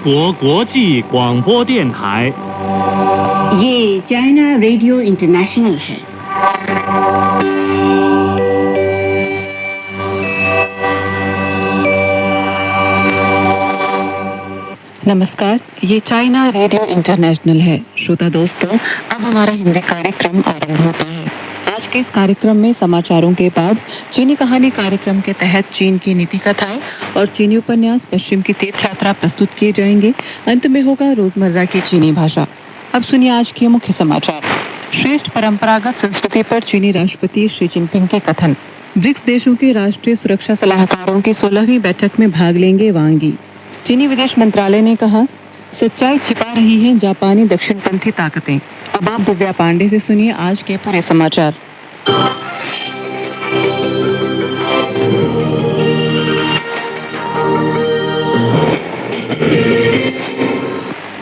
国国际广播电台。ये China radio international है। नमस्कार, ये चाइना रेडियो इंटरनेशनल है। श्रोता दोस्तों, अब हमारा हिंदी कार्यक्रम आरंभ होता है। आज के इस कार्यक्रम में समाचारों के बाद चीनी कहानी कार्यक्रम के तहत चीन की नीति कथाएं और चीनी उपन्यास पश्चिम की तीर्थ यात्रा प्रस्तुत किए जाएंगे। अंत में होगा रोजमर्रा की चीनी भाषा। अब सुनिए आज के मुख्य समाचार। श्रेष्ठ परंपरागत संस्कृति पर चीनी राष्ट्रपति शी जिनपिंग के कथन। ब्रिक्स देशों के राष्ट्रीय सुरक्षा सलाहकारों की 16वीं बैठक में भाग लेंगे वांग यी। चीनी विदेश मंत्रालय ने कहा, सच्चाई छिपा रही है जापानी दक्षिणपंथी ताकतें। अब आप दिव्या पांडे से सुनिए आज के पूरे समाचार।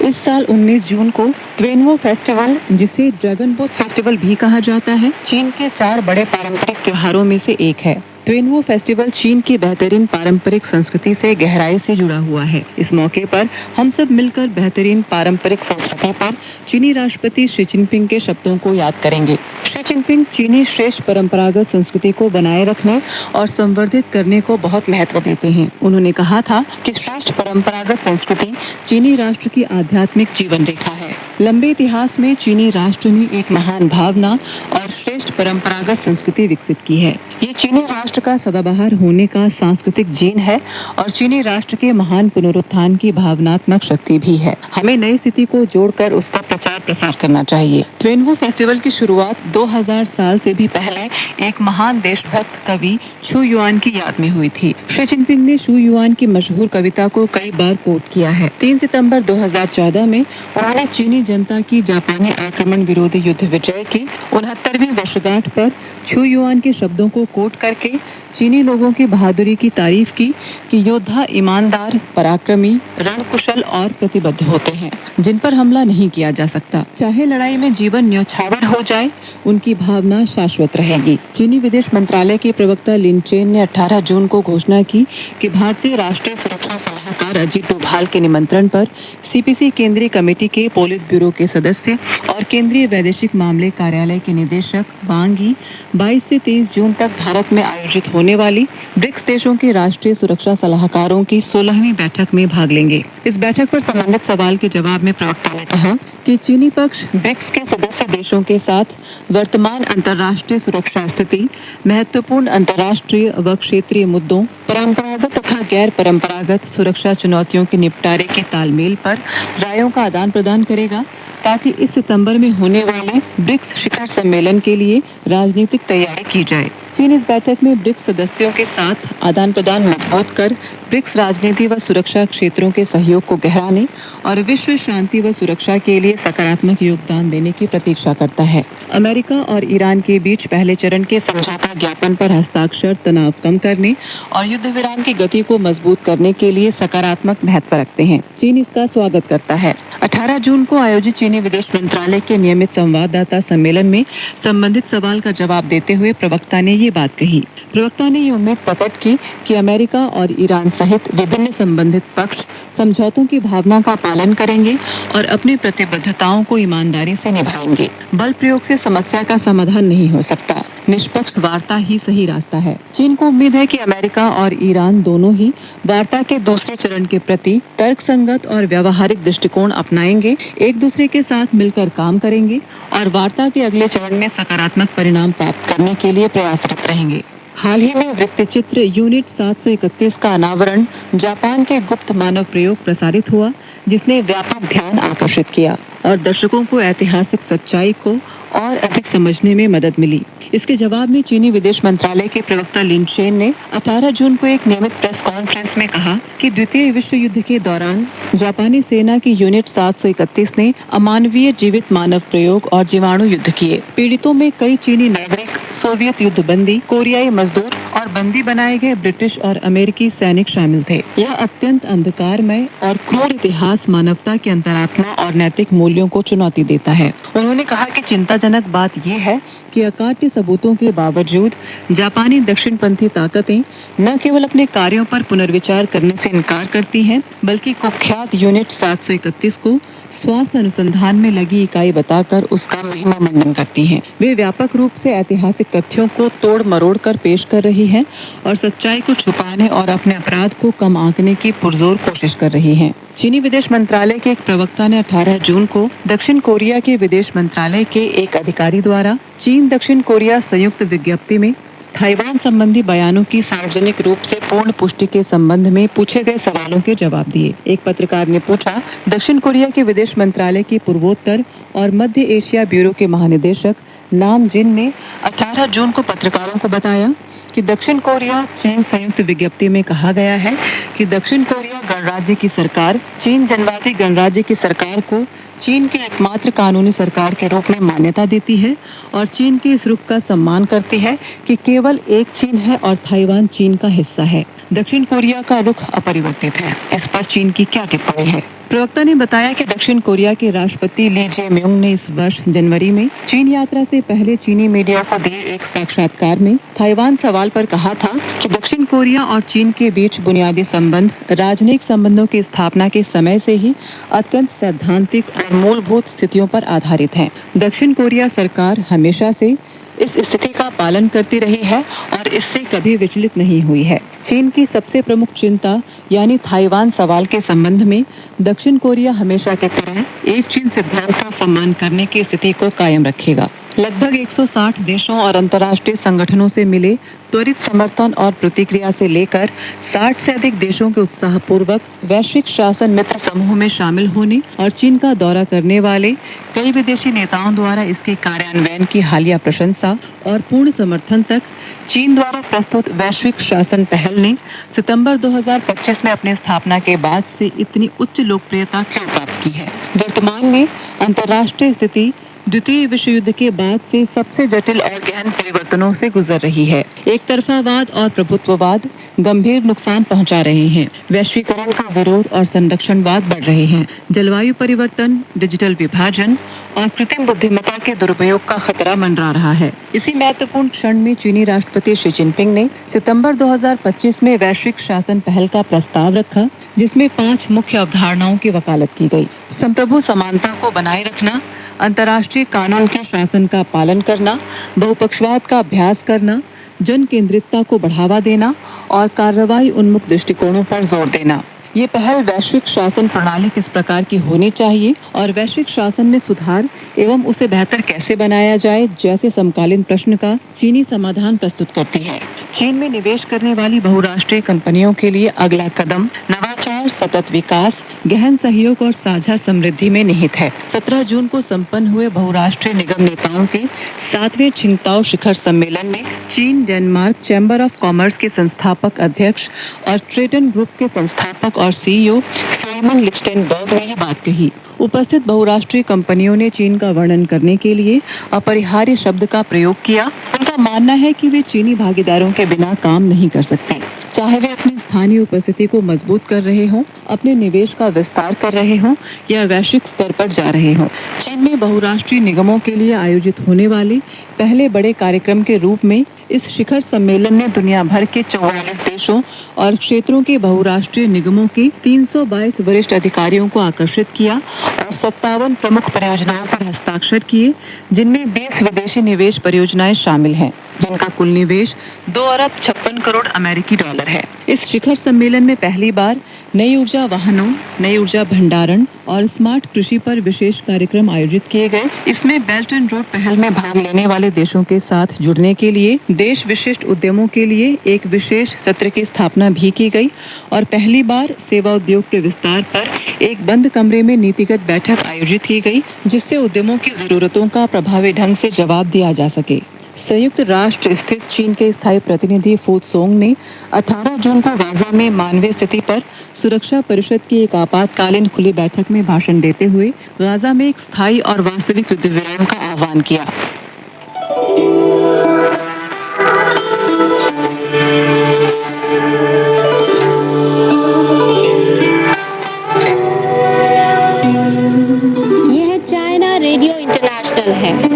इस साल 19 जून को ट्वेनवो फेस्टिवल, जिसे ड्रैगन बोट फेस्टिवल भी कहा जाता है, चीन के 4 बड़े पारंपरिक त्योहारों में से एक है। ट्वेनवो फेस्टिवल चीन की बेहतरीन पारंपरिक संस्कृति से गहराई से जुड़ा हुआ है। इस मौके पर हम सब मिलकर बेहतरीन पारंपरिक संस्कृति पर चीनी राष्ट्रपति शी जिनपिंग के शब्दों को याद करेंगे। शी जिनपिंग चीनी श्रेष्ठ परंपरागत संस्कृति को बनाए रखने और संवर्धित करने को बहुत महत्व देते हैं। उन्होंने कहा था कि श्रेष्ठ परंपरागत संस्कृति चीनी राष्ट्र की आध्यात्मिक जीवन रेखा है। लंबे इतिहास में चीनी राष्ट्र ने एक महान भावना और श्रेष्ठ परंपरागत संस्कृति विकसित की है। ये चीनी राष्ट्र का सदाबहार होने का सांस्कृतिक जीन है और चीनी राष्ट्र के महान पुनरुत्थान की भावनात्मक शक्ति भी है। हमें नई स्थिति को जोड़कर उसका प्रचार प्रसार करना चाहिए। ट्वेनवो फेस्टिवल की शुरुआत 2000 साल से भी पहले एक महान देशभक्त कवि शू युआन की याद में हुई थी। शी जिनपिंग ने शू युआन की मशहूर कविता को कई बार कोट किया है। 3 सितंबर 2014 में उन्होंने चीनी जनता की जापानी आक्रमण विरोधी युद्ध विजय की 69वीं वर्षगांठ पर शू युआन के शब्दों को कोट करके चीनी लोगों की बहादुरी की तारीफ की कि योद्धा ईमानदार, पराक्रमी, रणकुशल और प्रतिबद्ध होते हैं, जिन पर हमला नहीं किया जा सकता। चाहे लड़ाई में जीवन न्यौछावर हो जाए, उनकी भावना शाश्वत रहेगी। चीनी विदेश मंत्रालय के प्रवक्ता लिन चेन ने 18 जून को घोषणा की कि भारतीय राष्ट्रीय सुरक्षा सलाहकार अजीत डोभाल के निमंत्रण पर सीपीसी केंद्रीय कमेटी के पोलित ब्यूरो के सदस्य और केंद्रीय वैदेशिक मामले कार्यालय के निदेशक वांग यी 22 से 23 जून तक भारत में आयोजित होने वाली ब्रिक्स देशों के राष्ट्रीय सुरक्षा सलाहकारों की 16वीं बैठक में भाग लेंगे। इस बैठक पर संबंधित सवाल के जवाब में प्रवक्ता ने कहा कि चीनी पक्ष ब्रिक्स के सदस्य देशों के साथ वर्तमान अंतर्राष्ट्रीय सुरक्षा स्थिति, महत्वपूर्ण अंतर्राष्ट्रीय व क्षेत्रीय मुद्दों, परंपरागत तथा गैर परंपरागत सुरक्षा चुनौतियों के निपटारे के तालमेल पर रायों का आदान प्रदान करेगा, ताकि इस सितंबर में होने वाले ब्रिक्स शिखर सम्मेलन के लिए राजनीतिक तैयारी की जाए। चीन इस बैठक में ब्रिक्स सदस्यों के साथ आदान प्रदान मजबूत कर ब्रिक्स राजनीति व सुरक्षा क्षेत्रों के सहयोग को गहराने और विश्व शांति व सुरक्षा के लिए सकारात्मक योगदान देने की प्रतीक्षा करता है। अमेरिका और ईरान के बीच पहले चरण के समझौता ज्ञापन पर हस्ताक्षर तनाव कम करने और युद्ध विराम की गति को मजबूत करने के लिए सकारात्मक महत्व रखते हैं। चीन इसका स्वागत करता है। 18 जून को आयोजित चीनी विदेश मंत्रालय के नियमित संवाददाता सम्मेलन में संबंधित सवाल का जवाब देते हुए प्रवक्ता ने ये बात कही। प्रवक्ता ने ये उम्मीद प्रकट की कि अमेरिका और ईरान सहित विभिन्न संबंधित पक्ष समझौतों की भावना का पालन करेंगे और अपनी प्रतिबद्धताओं को ईमानदारी से निभाएंगे। बल प्रयोग से समस्या का समाधान नहीं हो सकता। निष्पक्ष वार्ता ही सही रास्ता है। चीन को उम्मीद है कि अमेरिका और ईरान दोनों ही वार्ता के दूसरे चरण के प्रति तर्कसंगत और व्यावहारिक दृष्टिकोण अपनाएंगे, एक दूसरे के साथ मिलकर काम करेंगे और वार्ता के अगले चरण में सकारात्मक परिणाम प्राप्त करने के लिए प्रयासरत रहेंगे। हाल ही में वृत्तचित्र यूनिट 731 का अनावरण जापान के गुप्त मानव प्रयोग प्रसारित हुआ, जिसने व्यापक ध्यान आकर्षित किया और दर्शकों को ऐतिहासिक सच्चाई को और अधिक समझने में मदद मिली। इसके जवाब में चीनी विदेश मंत्रालय के प्रवक्ता लिन चेन ने 18 जून को एक नियमित प्रेस कॉन्फ्रेंस में कहा कि द्वितीय विश्व युद्ध के दौरान जापानी सेना की यूनिट 731 ने अमानवीय जीवित मानव प्रयोग और जीवाणु युद्ध किए। पीड़ितों में कई चीनी नागरिक सोवियत युद्धबंदी, कोरियाई मजदूर और बंदी बनाए गए ब्रिटिश और अमेरिकी सैनिक शामिल थे। यह अत्यंत अंधकारमय और क्रूर इतिहास मानवता के अंतरात्मा और नैतिक मूल्यों को चुनौती देता है। उन्होंने कहा कि चिंताजनक बात यह है कि अकाट्य सबूतों के बावजूद जापानी दक्षिणपंथी ताकतें न केवल अपने कार्यों पर पुनर्विचार करने से इनकार करती हैं, बल्कि कुख्यात यूनिट 731 को स्वास्थ्य अनुसंधान में लगी इकाई बताकर उसका महिमा मंडन करती हैं। वे व्यापक रूप से ऐतिहासिक तथ्यों को तोड़ मरोड़ कर पेश कर रही हैं और सच्चाई को छुपाने और अपने अपराध को कम आंकने की पुरजोर कोशिश कर रही हैं। चीनी विदेश मंत्रालय के एक प्रवक्ता ने 18 जून को दक्षिण कोरिया के विदेश मंत्रालय के एक अधिकारी द्वारा चीन दक्षिण कोरिया संयुक्त विज्ञप्ति में ताइवान संबंधी बयानों की सार्वजनिक रूप से पूर्ण पुष्टि के संबंध में पूछे गए सवालों के जवाब दिए। एक पत्रकार ने पूछा, दक्षिण कोरिया के विदेश मंत्रालय की पूर्वोत्तर और मध्य एशिया ब्यूरो के महानिदेशक नाम जिन ने 18 जून को पत्रकारों को बताया कि दक्षिण कोरिया चीन संयुक्त विज्ञप्ति में कहा गया है कि दक्षिण कोरिया गणराज्य की सरकार चीन जनवादी गणराज्य की सरकार को चीन की एकमात्र कानूनी सरकार के रूप में मान्यता देती है और चीन के इस रुख का सम्मान करती है कि केवल एक चीन है और ताइवान चीन का हिस्सा है। दक्षिण कोरिया का रुख अपरिवर्तित है। इस पर चीन की क्या टिप्पणी है? प्रवक्ता ने बताया कि दक्षिण कोरिया के राष्ट्रपति ली जे म्यूंग ने इस वर्ष जनवरी में चीन यात्रा से पहले चीनी मीडिया को दिए एक साक्षात्कार में ताइवान सवाल पर कहा था कि दक्षिण कोरिया और चीन के बीच बुनियादी संबंध राजनयिक संबंधों की स्थापना के समय से ही अत्यंत सैद्धांतिक और मूलभूत स्थितियों पर आधारित है। दक्षिण कोरिया सरकार हमेशा से इस स्थिति का पालन करती रही है और इससे कभी विचलित नहीं हुई है। चीन की सबसे प्रमुख चिंता यानी ताइवान सवाल के संबंध में दक्षिण कोरिया हमेशा की तरह एक चीन सिद्धांत का सम्मान करने की स्थिति को कायम रखेगा। लगभग 160 देशों और अंतर्राष्ट्रीय संगठनों से मिले त्वरित समर्थन और प्रतिक्रिया से लेकर 60 से अधिक देशों के उत्साहपूर्वक वैश्विक शासन मित्र समूह में शामिल होने और चीन का दौरा करने वाले कई विदेशी नेताओं द्वारा इसके कार्यान्वयन की हालिया प्रशंसा और पूर्ण समर्थन तक चीन द्वारा प्रस्तुत वैश्विक शासन पहल ने सितंबर 2025 में अपनी स्थापना के बाद से इतनी उच्च लोकप्रियता क्यों प्राप्त की है? वर्तमान में अंतर्राष्ट्रीय स्थिति द्वितीय विश्व युद्ध के बाद से सबसे जटिल और गहन परिवर्तनों से गुजर रही है। एक तरफावाद और प्रभुत्ववाद गंभीर नुकसान पहुंचा रहे हैं। वैश्वीकरण का विरोध और संरक्षणवाद बढ़ रहे हैं। जलवायु परिवर्तन, डिजिटल विभाजन और कृत्रिम बुद्धिमत्ता के दुरुपयोग का खतरा मंडरा रहा है। इसी महत्वपूर्ण क्षण में चीनी राष्ट्रपति शी जिनपिंग ने सितंबर 2025 में वैश्विक शासन पहल का प्रस्ताव रखा, जिसमें 5 मुख्य अवधारणाओं की वकालत की गई। संप्रभु समानता को बनाए रखना, अंतर्राष्ट्रीय कानून के शासन का पालन करना, बहुपक्षवाद का अभ्यास करना, जन केंद्रितता को बढ़ावा देना और कार्रवाई उन्मुख दृष्टिकोणों पर जोर देना। ये पहल वैश्विक शासन प्रणाली किस प्रकार की होनी चाहिए और वैश्विक शासन में सुधार एवं उसे बेहतर कैसे बनाया जाए जैसे समकालीन प्रश्न का चीनी समाधान प्रस्तुत करती है। चीन में निवेश करने वाली बहुराष्ट्रीय कंपनियों के लिए अगला कदम नवाचार, सतत विकास, गहन सहयोग और साझा समृद्धि में निहित है। 17 जून को संपन्न हुए बहुराष्ट्रीय निगम नेताओं के 7वें छिंगताओ शिखर सम्मेलन में चीन डेनमार्क चैम्बर ऑफ कॉमर्स के संस्थापक अध्यक्ष और ट्रेटन ग्रुप के संस्थापक और सीईओ साइमन लिचटेनबर्ग ने यह बात कही। उपस्थित बहुराष्ट्रीय कंपनियों ने चीन का वर्णन करने के लिए अपरिहार्य शब्द का प्रयोग किया। उनका मानना है कि वे चीनी भागीदारों के बिना काम नहीं कर सकते, चाहे वे अपनी स्थानीय उपस्थिति को मजबूत कर रहे हों, अपने निवेश का विस्तार कर रहे हों या वैश्विक स्तर पर जा रहे हों। चीन में बहुराष्ट्रीय निगमों के लिए आयोजित होने वाले पहले बड़े कार्यक्रम के रूप में इस शिखर सम्मेलन ने दुनिया भर के 44 देशों और क्षेत्रों के बहुराष्ट्रीय निगमों के 322 वरिष्ठ अधिकारियों को आकर्षित किया और 57 प्रमुख परियोजनाओं पर हस्ताक्षर किए, जिनमें 20 विदेशी निवेश परियोजनाएं शामिल हैं, जिनका कुल निवेश 2 अरब 56 करोड़ अमेरिकी डॉलर है। इस शिखर सम्मेलन में पहली बार नई ऊर्जा वाहनों, नई ऊर्जा भंडारण और स्मार्ट कृषि पर विशेष कार्यक्रम आयोजित किए गए। इसमें बेल्ट एंड रोड पहल में भाग लेने वाले देशों के साथ जुड़ने के लिए देश विशिष्ट उद्यमों के लिए एक विशेष सत्र की स्थापना भी की गई और पहली बार सेवा उद्योग के विस्तार पर एक बंद कमरे में नीतिगत बैठक आयोजित की गई, जिससे उद्यमों की जरूरतों का प्रभावी ढंग से जवाब दिया जा सके। संयुक्त राष्ट्र स्थित चीन के स्थायी प्रतिनिधि फू त्सोंग ने 18 जून को गाजा में मानवीय स्थिति पर सुरक्षा परिषद की एक आपातकालीन खुली बैठक में भाषण देते हुए गाजा में एक स्थायी और वास्तविक युद्ध विराम का आह्वान किया।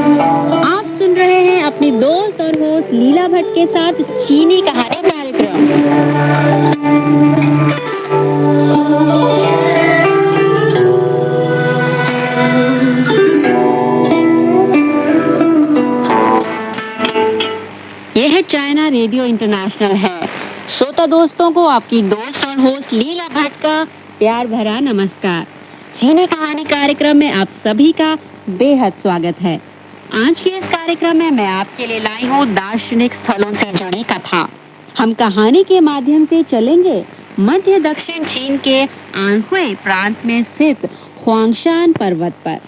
आप सुन रहे हैं अपनी दोस्त और होस्ट लीला भट्ट के साथ चीनी कहानी कार्यक्रम। यह चाइना रेडियो इंटरनेशनल है। श्रोता दोस्तों को आपकी दोस्त और होस्ट लीला भट्ट का प्यार भरा नमस्कार। चीनी कहानी कार्यक्रम में आप सभी का बेहद स्वागत है। आज के इस कार्यक्रम में मैं आपके लिए लाई हूँ दार्शनिक स्थलों से जुड़ी कथा। हम कहानी के माध्यम से चलेंगे मध्य दक्षिण चीन के आनहुई प्रांत में स्थित हुआंगशान पर्वत पर।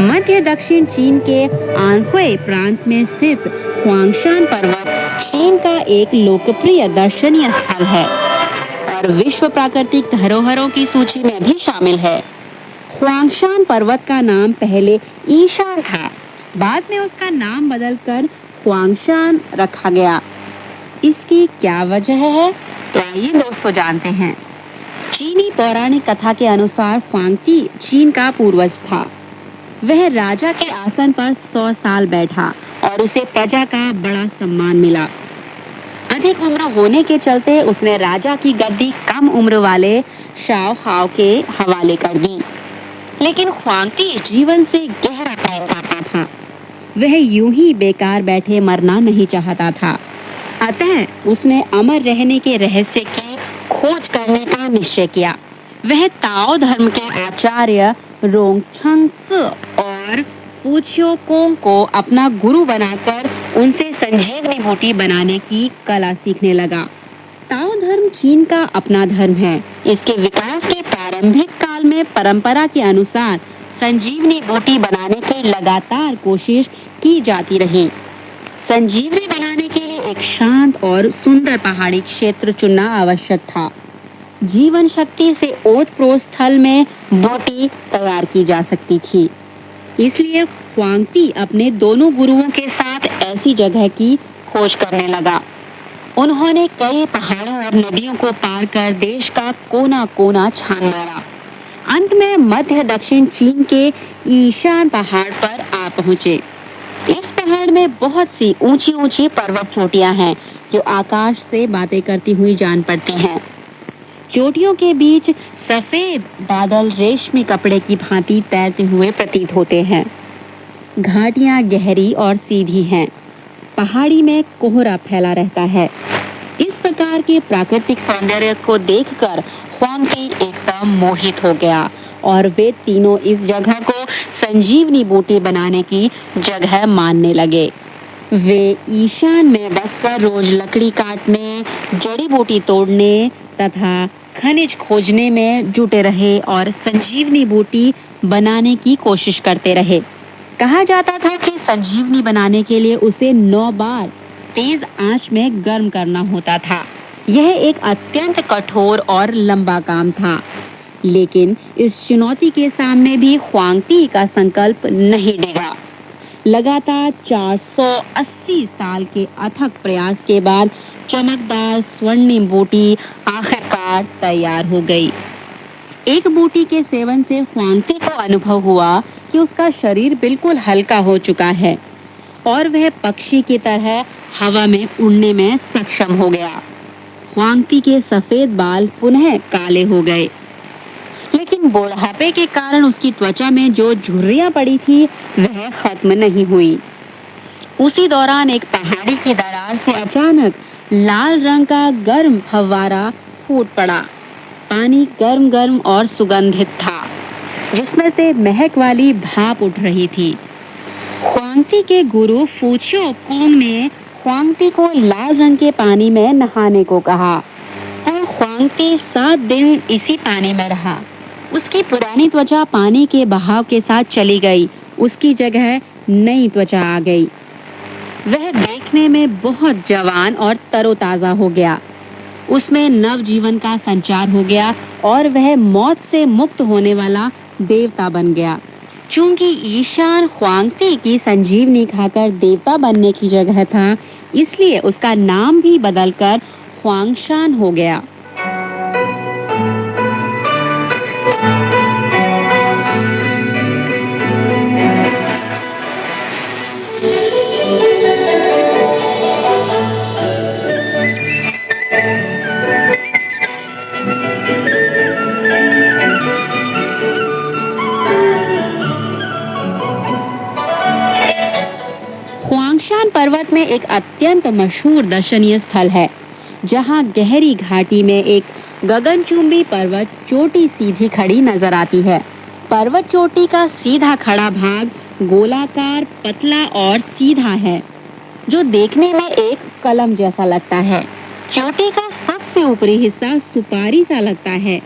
मध्य दक्षिण चीन के आनहुई प्रांत में स्थित हुआंगशान पर्वत चीन का एक लोकप्रिय दर्शनीय स्थल है और विश्व प्राकृतिक धरोहरों की सूची में भी शामिल है। हुआंगशान पर्वत का नाम पहले ईशान था, बाद में उसका नाम बदलकर हुआंगशान रखा गया। इसकी क्या वजह है, तो आइए दोस्तों जानते हैं। चीनी पौराणिक कथा के अनुसार हुआंगती चीन का पूर्वज था। वह राजा के आसन पर 100 साल बैठा और उसे प्रजा का बड़ा सम्मान मिला। अधिक उम्र होने के चलते उसने राजा की गद्दी कम उम्र वाले शाओ हाओ के हवाले कर दी। लेकिन हुआंगती जीवन से गहरा प्रेम करता था। वह यूं ही बेकार बैठे मरना नहीं चाहता था। अतः उसने अमर रहने के रहस्य की खोज करने का निश्चय किया। वह ताओ धर्म के आचार्य रोंगछंग और फूचियो कोंग को अपना गुरु बनाकर उनसे संजीवनी बूटी बनाने की कला सीखने लगा। ताओ धर्म चीन का अपना धर्म है। इसके विकास के प्रारंभिक काल में परंपरा के अनुसार संजीवनी बूटी बनाने की लगातार कोशिश की जाती रही। संजीवनी बनाने के लिए एक शांत और सुंदर पहाड़ी क्षेत्र चुनना आवश्यक था। जीवन शक्ति से ओतप्रोत स्थल में बूटी तैयार की जा सकती थी। इसलिए हुआंगती अपने दोनों गुरुओं के साथ ऐसी जगह की खोज करने लगा। उन्होंने कई पहाड़ों और नदियों को पार कर देश का कोना कोना छान मारा। अंत में मध्य दक्षिण चीन के ईशान पहाड़ पर आ पहुंचे। इस पहाड़ में बहुत सी ऊंची ऊंची पर्वत चोटियां हैं जो आकाश से बातें करती हुई जान पड़ती हैं। चोटियों के बीच सफेद बादल रेशमी कपड़े की भांति तैरते हुए प्रतीत होते हैं। घाटियां गहरी और सीधी हैं। पहाड़ी में कोहरा फैला रहता है। इस प्रकार के प्राकृतिक सौंदर्य को देखकर हुआंगती एकदम मोहित हो गया और वे तीनों इस जगह को संजीवनी बूटी बनाने की जगह मानने लगे। वे ईशान में बसकर रोज लकड़ी काटने, जड़ी बूटी तोड़ने तथा खनिज खोजने में जुटे रहे और संजीवनी बूटी बनाने की कोशिश करते रहे। कहा जाता था कि संजीवनी बनाने के लिए उसे 9 बार तेज आंच में गर्म करना होता था। यह एक अत्यंत कठोर और लंबा काम था, लेकिन इस चुनौती के सामने भी हुआंगती का संकल्प नहीं डिगा। लगातार 480 साल के अथक प्रयास के बाद चमकदार स्वर्णिम बूटी आखिरकार तैयार हो गई। एक बूटी के सेवन से हुआंगती को अनुभव हुआ कि उसका शरीर बिल्कुल हल्का हो चुका है और वह पक्षी की तरह हवा में उड़ने में सक्षम हो गया। हुआंगती के सफेद बाल पुनः काले हो गए, लेकिन बुढ़ापे के कारण उसकी त्वचा में जो झुर्रियां पड़ी थी वह खत्म नहीं हुई। उसी दौरान एक पहाड़ी की दरार से अचानक लाल रंग का गर्म फव्वारा फूट पड़ा। पानी गर्म गर्म और सुगंधित था, जिसमें से महक वाली भाप उठ रही थी। हुआंगती के गुरु फूचियो कोंग ने हुआंगती को लाल रंग के पानी में नहाने को कहा और हुआंगती 7 दिन इसी पानी में रहा। उसकी पुरानी त्वचा पानी के बहाव के साथ चली गई उसकी जगह नई त्वचा आ गई। वह देखने में बहुत जवान और तरोताजा हो गया। उसमें नव जीवन का संचार हो गया और वह मौत से मुक्त होने वाला देवता बन गया। चूंकि ईशान ख्वांगती की संजीवनी खाकर देवता बनने की जगह था, इसलिए उसका नाम भी बदलकर ख्वांगशान हो गया। ख्वांगशान पर्वत में एक अत्यंत मशहूर दर्शनीय स्थल है, जहां गहरी घाटी में एक गगनचुंबी पर्वत चोटी सीधी खड़ी नजर आती है। पर्वत चोटी का सीधा खड़ा भाग गोलाकार, पतला और सीधा है, जो देखने में एक कलम जैसा लगता है। चोटी का सबसे ऊपरी हिस्सा सुपारी सा लगता है।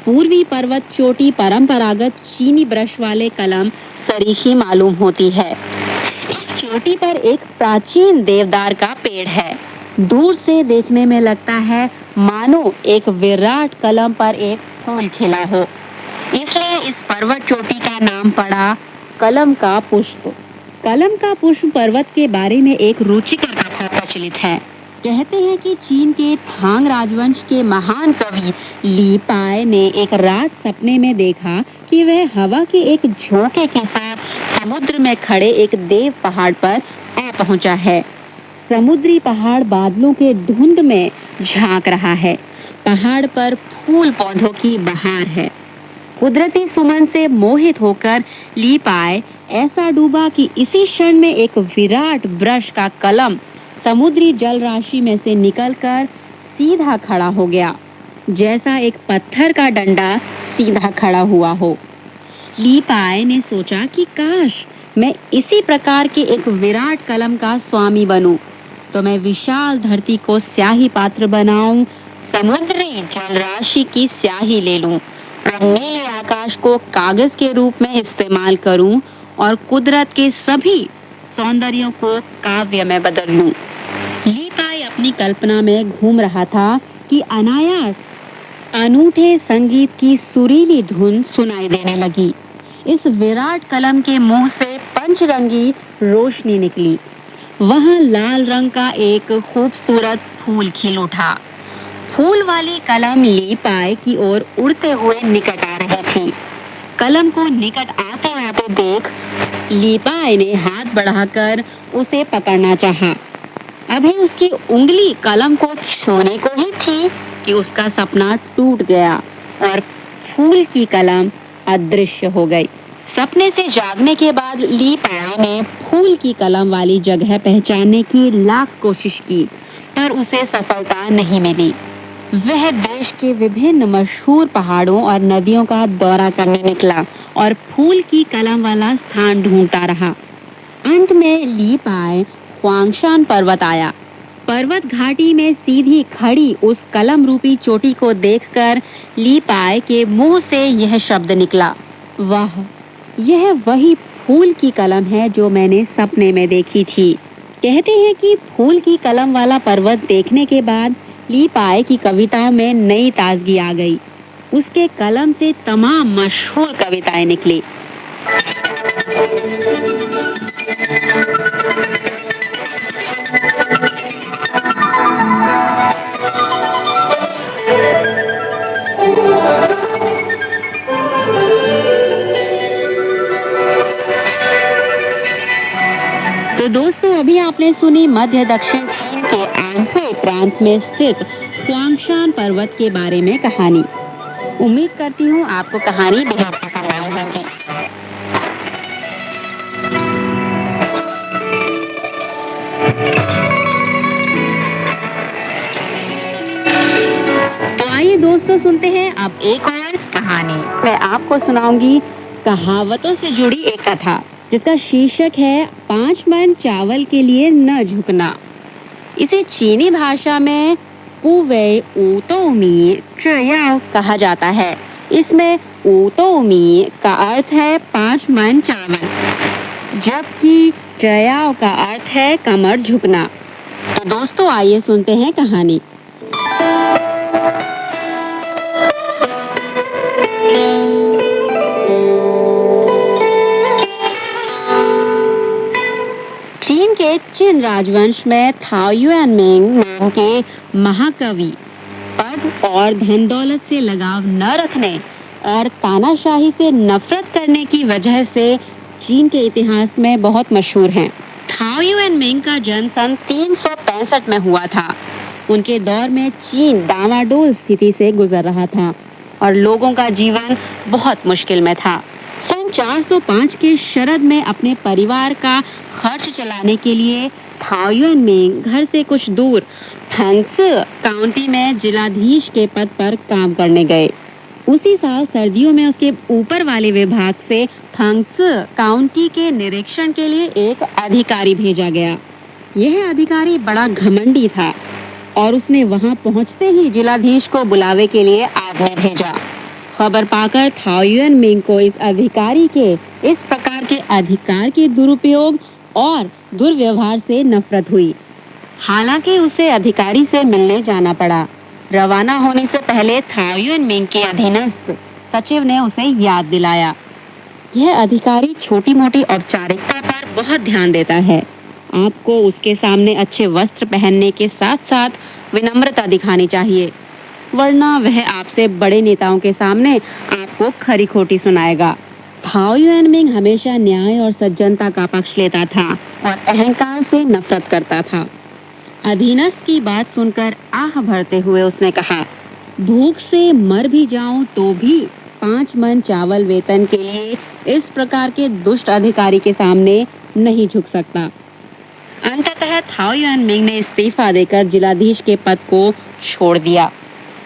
पूर्वी पर्वत चोटी परंपरागत चीनी ब्रश वाले कलम सरीखी मालूम होती है। चोटी पर एक प्राचीन देवदार का पेड़ है। दूर से देखने में लगता है मानो एक विराट कलम पर एक फूल खिला हो। इसलिए इस पर्वत चोटी का नाम पड़ा कलम का पुष्प। कलम का पुष्प पर्वत के बारे में एक रुचिकर कथा प्रचलित है। कहते हैं कि चीन के थांग राजवंश के महान कवि ली पाई ने एक रात सपने में देखा कि वह हवा के एक झोंके के साथ समुद्र में खड़े एक देव पहाड़ पर आ पहुंचा है। समुद्री पहाड़ बादलों के धुंध में झांक रहा है। पहाड़ पर फूल पौधों की बहार है। कुदरती सुमन से मोहित होकर ली पाई ऐसा डूबा कि इसी क्षण में एक विराट ब्रश का कलम समुद्री जल राशि में से निकलकर सीधा खड़ा हो गया, जैसा एक पत्थर का डंडा सीधा खड़ा हुआ हो। ली पाई ने सोचा कि काश मैं इसी प्रकार के एक विराट कलम का स्वामी बनूं, तो मैं विशाल धरती को स्याही पात्र बनाऊं, समुद्री जल राशि की स्याही ले लूं, नीले आकाश को कागज के रूप में इस्तेमाल करूं और कुदरत के सभी सौंदर्यों को काव्य में बदल लूं। ली पाई अपनी कल्पना में घूम रहा था कि अनायास अनूठे संगीत की सुरीली धुन सुनाई देने लगी। इस विराट कलम के मुंह से पंचरंगी रोशनी निकली। वहां लाल रंग का एक खूबसूरत फूल खिल उठा। फूल वाली कलम ली पाई की ओर उड़ते हुए निकट आ रही थी। कलम को निकट आते आते देख ली पाई ने हाथ बढ़ाकर उसे पकड़ना चाहा। अभी उसकी उंगली कलम को छूने को ही थी कि उसका सपना टूट गया और फूल की कलम अदृश्य हो गई। सपने से जागने के बाद ली पाई ने फूल की कलम वाली जगह पहचानने की लाख कोशिश की, पर उसे सफलता नहीं मिली। वह देश के विभिन्न मशहूर पहाड़ों और नदियों का दौरा करने निकला और फूल की कलम वाला स्थान ढूंढता रहा। अंत में ली पाई ख्वांगशान पर्वत आया। पर्वत घाटी में सीधी खड़ी उस कलम रूपी चोटी को देखकर ली पाई के मुंह से यह शब्द निकला, वाह, यह वही फूल की कलम है जो मैंने सपने में देखी थी। कहते हैं कि फूल की कलम वाला पर्वत देखने के बाद ली पाई की कविताओं में नई ताजगी आ गई। उसके कलम से तमाम मशहूर कविताएं निकली। तो दोस्तों, अभी आपने सुनी मध्य दक्षिण चीन के आनहुई प्रांत में स्थित ख्वांगशान पर्वत के बारे में कहानी। उम्मीद करती हूँ आपको कहानी बेहद पसंद आई होगी। तो आइए दोस्तों, सुनते हैं अब एक और कहानी। मैं आपको सुनाऊंगी कहावतों से जुड़ी एक कथा, जिसका शीर्षक है 5 मन चावल के लिए न झुकना। इसे चीनी भाषा में पुवे ऊ तो मी ज़ेयाओ कहा जाता है, इसमें ऊतोमी का अर्थ है 5 मन चावल, जबकि जयाओ का अर्थ है कमर झुकना। तो दोस्तों आइए सुनते हैं कहानी। चीन के चिन राजवंश में थाओ युआन मिंग नाम के महाकवि पद और धन दौलत से लगाव न रखने और तानाशाही से नफरत करने की वजह से चीन के इतिहास में बहुत मशहूर हैं। थाओ युआन मिंग का जन्म सन 365 में हुआ था। उनके दौर में चीन डामाडोल स्थिति से गुजर रहा था और लोगों का जीवन बहुत मुश्किल में था। सन 405 के शरद में अपने परिवार का खर्च चलाने के लिए थाओ युआन मिंग घर से कुछ दूर फैंगसी काउंटी में जिलाधीश के पद पर काम करने गए। उसी साल सर्दियों में उसके ऊपर वाले विभाग से फैंगसी काउंटी के निरीक्षण के लिए एक अधिकारी भेजा गया। यह अधिकारी बड़ा घमंडी था और उसने वहां पहुंचते ही जिलाधीश को बुलावे के लिए आदमी भेजा। खबर पाकर थाओ युआन मिंग को इस अधिकारी के इस प्रकार के अधिकार के दुरुपयोग और दुर्व्यवहार से नफरत हुई। हालांकि उसे अधिकारी से मिलने जाना पड़ा। रवाना होने से पहले थाओ युआन मिंग के अधीनस्थ सचिव ने उसे याद दिलाया। यह अधिकारी छोटी मोटी औपचारिकता पर बहुत ध्यान देता है। आपको उसके सामने अच्छे वस्त्र पहनने के साथ साथ विनम्रता दिखानी चाहिए, वरना वह आपसे बड़े नेताओं के सामने आपको खरी खोटी सुनाएगा। थाओ युआन मिंग हमेशा न्याय और सज्जनता का पक्ष लेता था और अहंकार से नफरत करता था। अधीनस्थ की बात सुनकर आह भरते हुए उसने कहा, भूख से मर भी जाऊं तो भी 5 मन चावल वेतन के लिए इस प्रकार के दुष्ट अधिकारी के सामने नहीं झुक सकता। अंततः थाओ युआन मिंग ने इस्तीफा देकर जिलाधीश के पद को छोड़ दिया।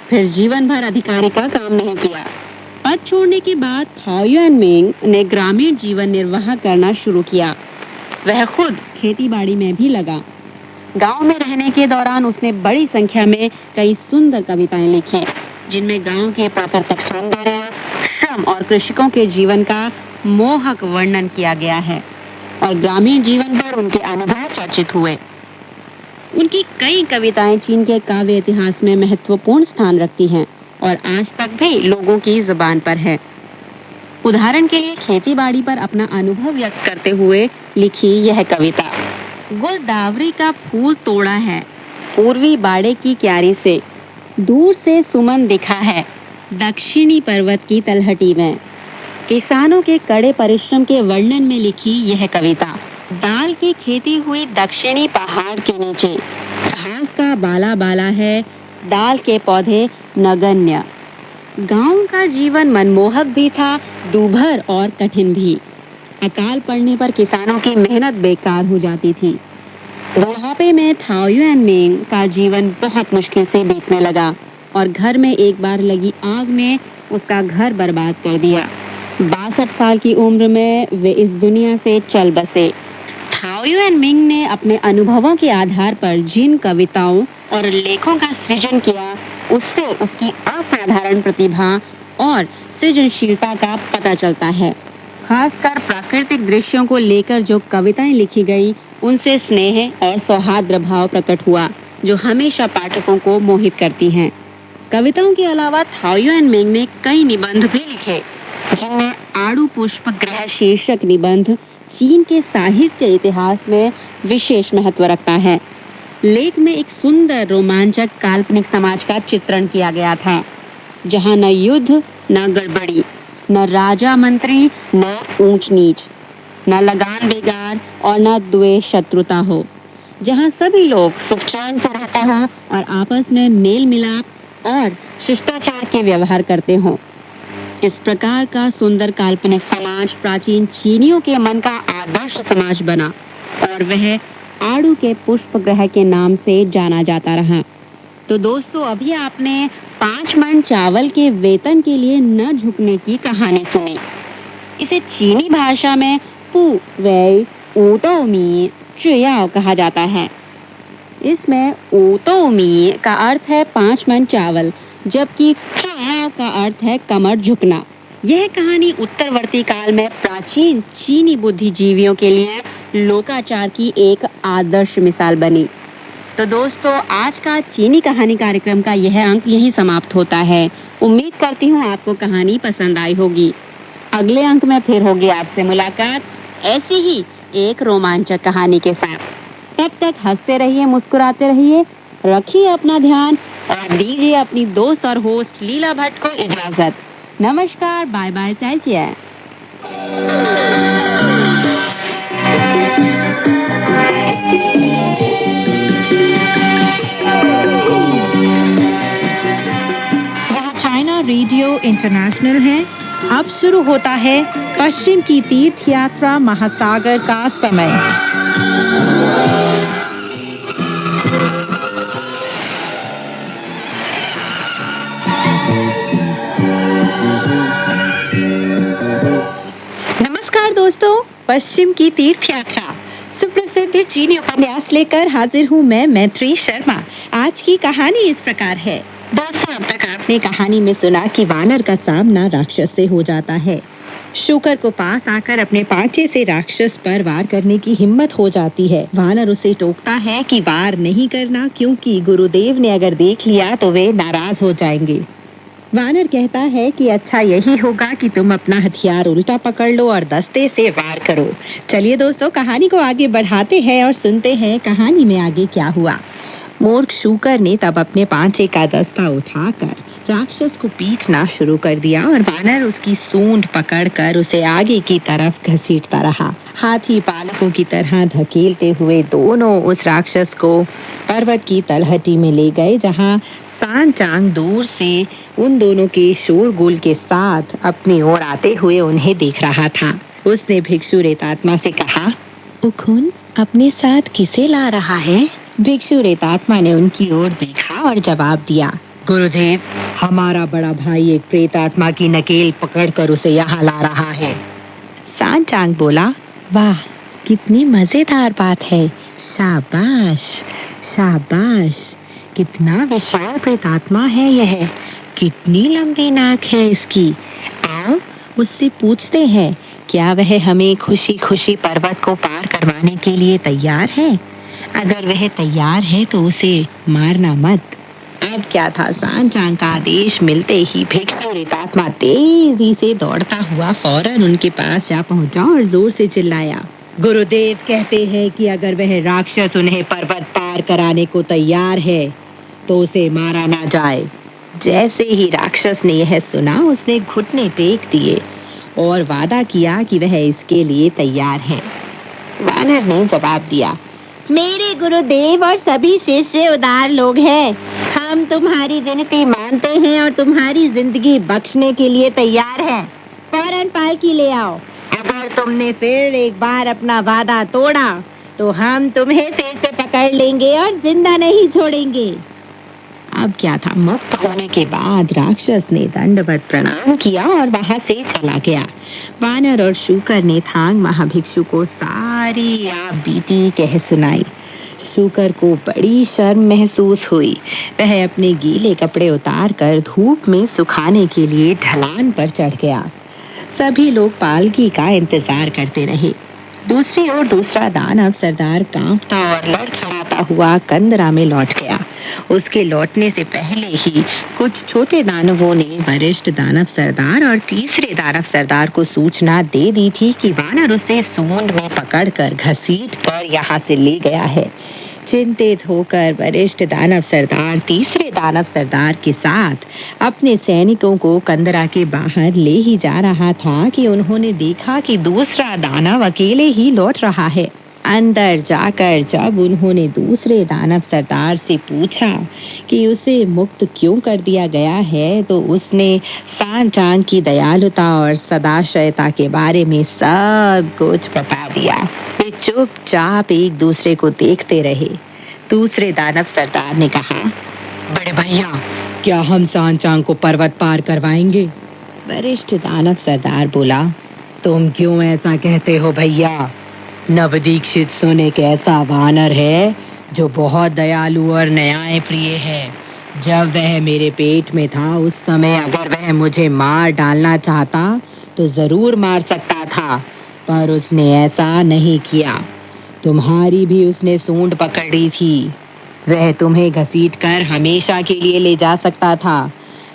फिर जीवन भर अधिकारी का काम नहीं किया। पद छोड़ने के बाद थाओ युआन मिंग ने ग्रामीण जीवन निर्वाह करना शुरू किया। वह खुद खेतीबाड़ी में भी लगा। गांव में रहने के दौरान उसने बड़ी संख्या में कई सुंदर कविताएं लिखी, जिनमें गांव के प्राकृतिक सौंदर्य, श्रम और कृषकों के जीवन का मोहक वर्णन किया गया है और ग्रामीण जीवन पर उनके अनुभव चर्चित हुए। उनकी कई कविताएं चीन के काव्य इतिहास में महत्वपूर्ण स्थान रखती हैं और आज तक भी लोगों की जुबान पर है। उदाहरण के लिए खेतीबाड़ी पर अपना अनुभव व्यक्त करते हुए लिखी यह कविता, गुलदावरी का फूल तोड़ा है पूर्वी बाड़े की क्यारी से, दूर से सुमन दिखा है दक्षिणी पर्वत की तलहटी में। किसानों के कड़े परिश्रम के वर्णन में लिखी यह कविता, दाल की खेती हुई दक्षिणी पहाड़ के नीचे, घास का बाला बाला है, दाल के पौधे नगण्य। गांव का जीवन मनमोहक भी था, दूभर और कठिन भी। अकाल पड़ने पर किसानों की मेहनत बेकार हो जाती थी। बुढ़ापे में थाओ युआन मिंग का जीवन बहुत मुश्किल से बीतने लगा और घर में एक बार लगी आग ने उसका घर बर्बाद कर दिया। 62 साल की उम्र में वे इस दुनिया से चल बसे। थाओ युआन मिंग ने अपने अनुभवों के आधार पर जिन कविताओं और लेखों का सृजन किया, उससे उसकी असाधारण प्रतिभा और सृजनशीलता का पता चलता है। खासकर प्राकृतिक दृश्यों को लेकर जो कविताएं लिखी गई, उनसे स्नेह और सौहार्द भाव प्रकट हुआ, जो हमेशा पाठकों को मोहित करती हैं। कविताओं के अलावा थाओ युआन मिंग ने कई निबंध भी लिखे, जिनमें आड़ू पुष्प ग्रह शीर्षक निबंध चीन के साहित्य इतिहास में विशेष महत्व रखता है। लेख में एक सुंदर रोमांचक काल्पनिक समाज का चित्रण किया गया था, जहां न युद्ध, न गड़बड़ी, न राजा मंत्री, न ऊंच नीच, न लगान बेगार और न द्वेष शत्रुता हो, जहां सभी लोग सुख चैन से रहते हों और आपस में मेल मिलाप और शिष्टाचार के व्यवहार करते हों। इस प्रकार का सुंदर काल्पनिक समाज प्राचीन चीनियों के मन का आदर्श समाज बना और वह आड़ू के पुष्प ग्रह के नाम से जाना जाता रहा। तो दोस्तों, अभी आपने 5 मन चावल के वेतन के लिए न झुकने की कहानी सुनी। इसे चीनी भाषा में पू वै ऊतोमी चुयाओ कहा जाता है। इसमें ऊतोमी का अर्थ है 5 मन चावल जबकि ख्या का अर्थ है कमर झुकना। यह कहानी उत्तरवर्ती काल में प्राचीन चीनी बुद्धिजीवियों के लिए लोकाचार की एक आदर्श मिसाल बनी। तो दोस्तों, आज का चीनी कहानी कार्यक्रम का यह अंक यहीं समाप्त होता है। उम्मीद करती हूँ आपको कहानी पसंद आई होगी। अगले अंक में फिर होगी आपसे मुलाकात ऐसी ही एक रोमांचक कहानी के साथ। तब तक हंसते रहिए, मुस्कुराते रहिए, रखिए अपना ध्यान और दीजिए अपनी दोस्त और होस्ट लीला भट्ट को इजाजत। नमस्कार, बाय बाय, चाय चिया। चाइना रेडियो इंटरनेशनल है। अब शुरू होता है पश्चिम की तीर्थ यात्रा महासागर का समय। नमस्कार दोस्तों, पश्चिम की तीर्थ यात्रा सुप्रसिद्ध चीनी उपन्यास लेकर हाजिर हूँ मैं, मैत्री शर्मा। आज की कहानी इस प्रकार है। दोस्तों, अब तक आपने कहानी में सुना कि वानर का सामना राक्षस से हो जाता है। शुकर को पास आकर अपने पांचे से राक्षस पर वार करने की हिम्मत हो जाती है। वानर उसे टोकता है कि वार नहीं करना, क्योंकि गुरुदेव ने अगर देख लिया तो वे नाराज हो जाएंगे। वानर कहता है कि अच्छा यही होगा कि तुम अपना हथियार उल्टा पकड़ लो और दस्ते से वार करो। चलिए दोस्तों, कहानी को आगे बढ़ाते हैं और सुनते हैं कहानी में आगे क्या हुआ। मूर्ख शूकर ने तब अपने पांचे का दस्ता उठाकर राक्षस को पीटना शुरू कर दिया और वानर उसकी सूंड पकड़कर उसे आगे की तरफ घसीटता रहा। हाथी पालकों की तरह धकेलते हुए दोनों उस राक्षस को पर्वत की तलहटी में ले गए, जहां सान चांग दूर से उन दोनों के शोरगुल के साथ अपनी ओर आते हुए उन्हें देख रहा था। उसने भिक्षु रेतात्मा से कहा, उखुन अपने साथ किसे ला रहा है? भिक्षु रेतात्मा ने उनकी ओर देखा और जवाब दिया, गुरुदेव, हमारा बड़ा भाई एक प्रेतात्मा की नकेल पकड़कर उसे यहाँ ला रहा है। सान चांग बोला, वाह, कितनी मजेदार बात है। शाबाश शाबाश, कितना विशाल प्रेतात्मा है यह, कितनी लंबी नाक है इसकी। आओ उससे पूछते हैं, क्या वह हमें खुशी खुशी पर्वत को पार करवाने के लिए तैयार है? अगर वह तैयार है तो उसे मारना मत। अब क्या था, सान चांग का आदेश मिलते ही भिक्षु रेतात्मा तेजी से दौड़ता हुआ फौरन उनके पास जा पहुंचा और जोर से चिल्लाया, गुरुदेव कहते हैं कि अगर वह राक्षस उन्हें पर्वत पार कराने को तैयार है तो उसे मारा ना जाए। जैसे ही राक्षस ने यह सुना, उसने घुटने टेक दिए और वादा किया कि वह इसके लिए तैयार है। वानर ने जवाब दिया, मेरे गुरुदेव और सभी शिष्य उदार लोग हैं। हम तुम्हारी विनती मानते हैं और तुम्हारी जिंदगी बख्शने के लिए तैयार हैं। फौरन पालकी ले आओ। अगर तुमने फिर एक बार अपना वादा तोड़ा तो हम तुम्हें फिर से पकड़ लेंगे और जिंदा नहीं छोड़ेंगे। अब क्या था, मुक्त होने के बाद राक्षस ने दंडवत प्रणाम किया और वहां से चला गया। वानर और शूकर ने थांग महाभिक्षु को सारी आप बीती कह सुनाई। शूकर को बड़ी शर्म महसूस हुई। वह अपने गीले कपड़े उतारकर धूप में सुखाने के लिए ढलान पर चढ़ गया। सभी लोग पालकी का इंतजार करते रहे। दूसरी ओर दूसरा दानव सरदार कांपता और लड़खड़ाता हुआ कंदरा में लौट गया। उसके लौटने से पहले ही कुछ छोटे दानवों ने वरिष्ठ दानव सरदार और तीसरे दानव सरदार को सूचना दे दी थी कि वानर उसे सूंड में पकड़कर घसीटकर यहाँ से ले गया है। चिंतित होकर वरिष्ठ दानव सरदार तीसरे दानव सरदार के साथ अपने सैनिकों को कंदरा के बाहर ले ही जा रहा था कि उन्होंने देखा कि दूसरा दानव अकेले ही लौट रहा है। अंदर जाकर जब उन्होंने दूसरे दानव सरदार से पूछा कि उसे मुक्त क्यों कर दिया गया है, तो उसने सान चांग की दयालुता और सदाशयता के बारे में सब कुछ बता दिया। वे चुपचाप एक दूसरे को देखते रहे। दूसरे दानव सरदार ने कहा, बड़े भैया, क्या हम सान चांग को पर्वत पार करवाएंगे? वरिष्ठ दानव सरदार बोला, तुम क्यों ऐसा कहते हो भैया? नवदीक्षित सुन एक ऐसा वानर है जो बहुत दयालु और न्याय प्रिय है। जब वह मेरे पेट में था उस समय अगर वह मुझे मार डालना चाहता तो जरूर मार सकता था, पर उसने ऐसा नहीं किया। तुम्हारी भी उसने सूंड पकड़ी थी। वह तुम्हें घसीटकर हमेशा के लिए ले जा सकता था,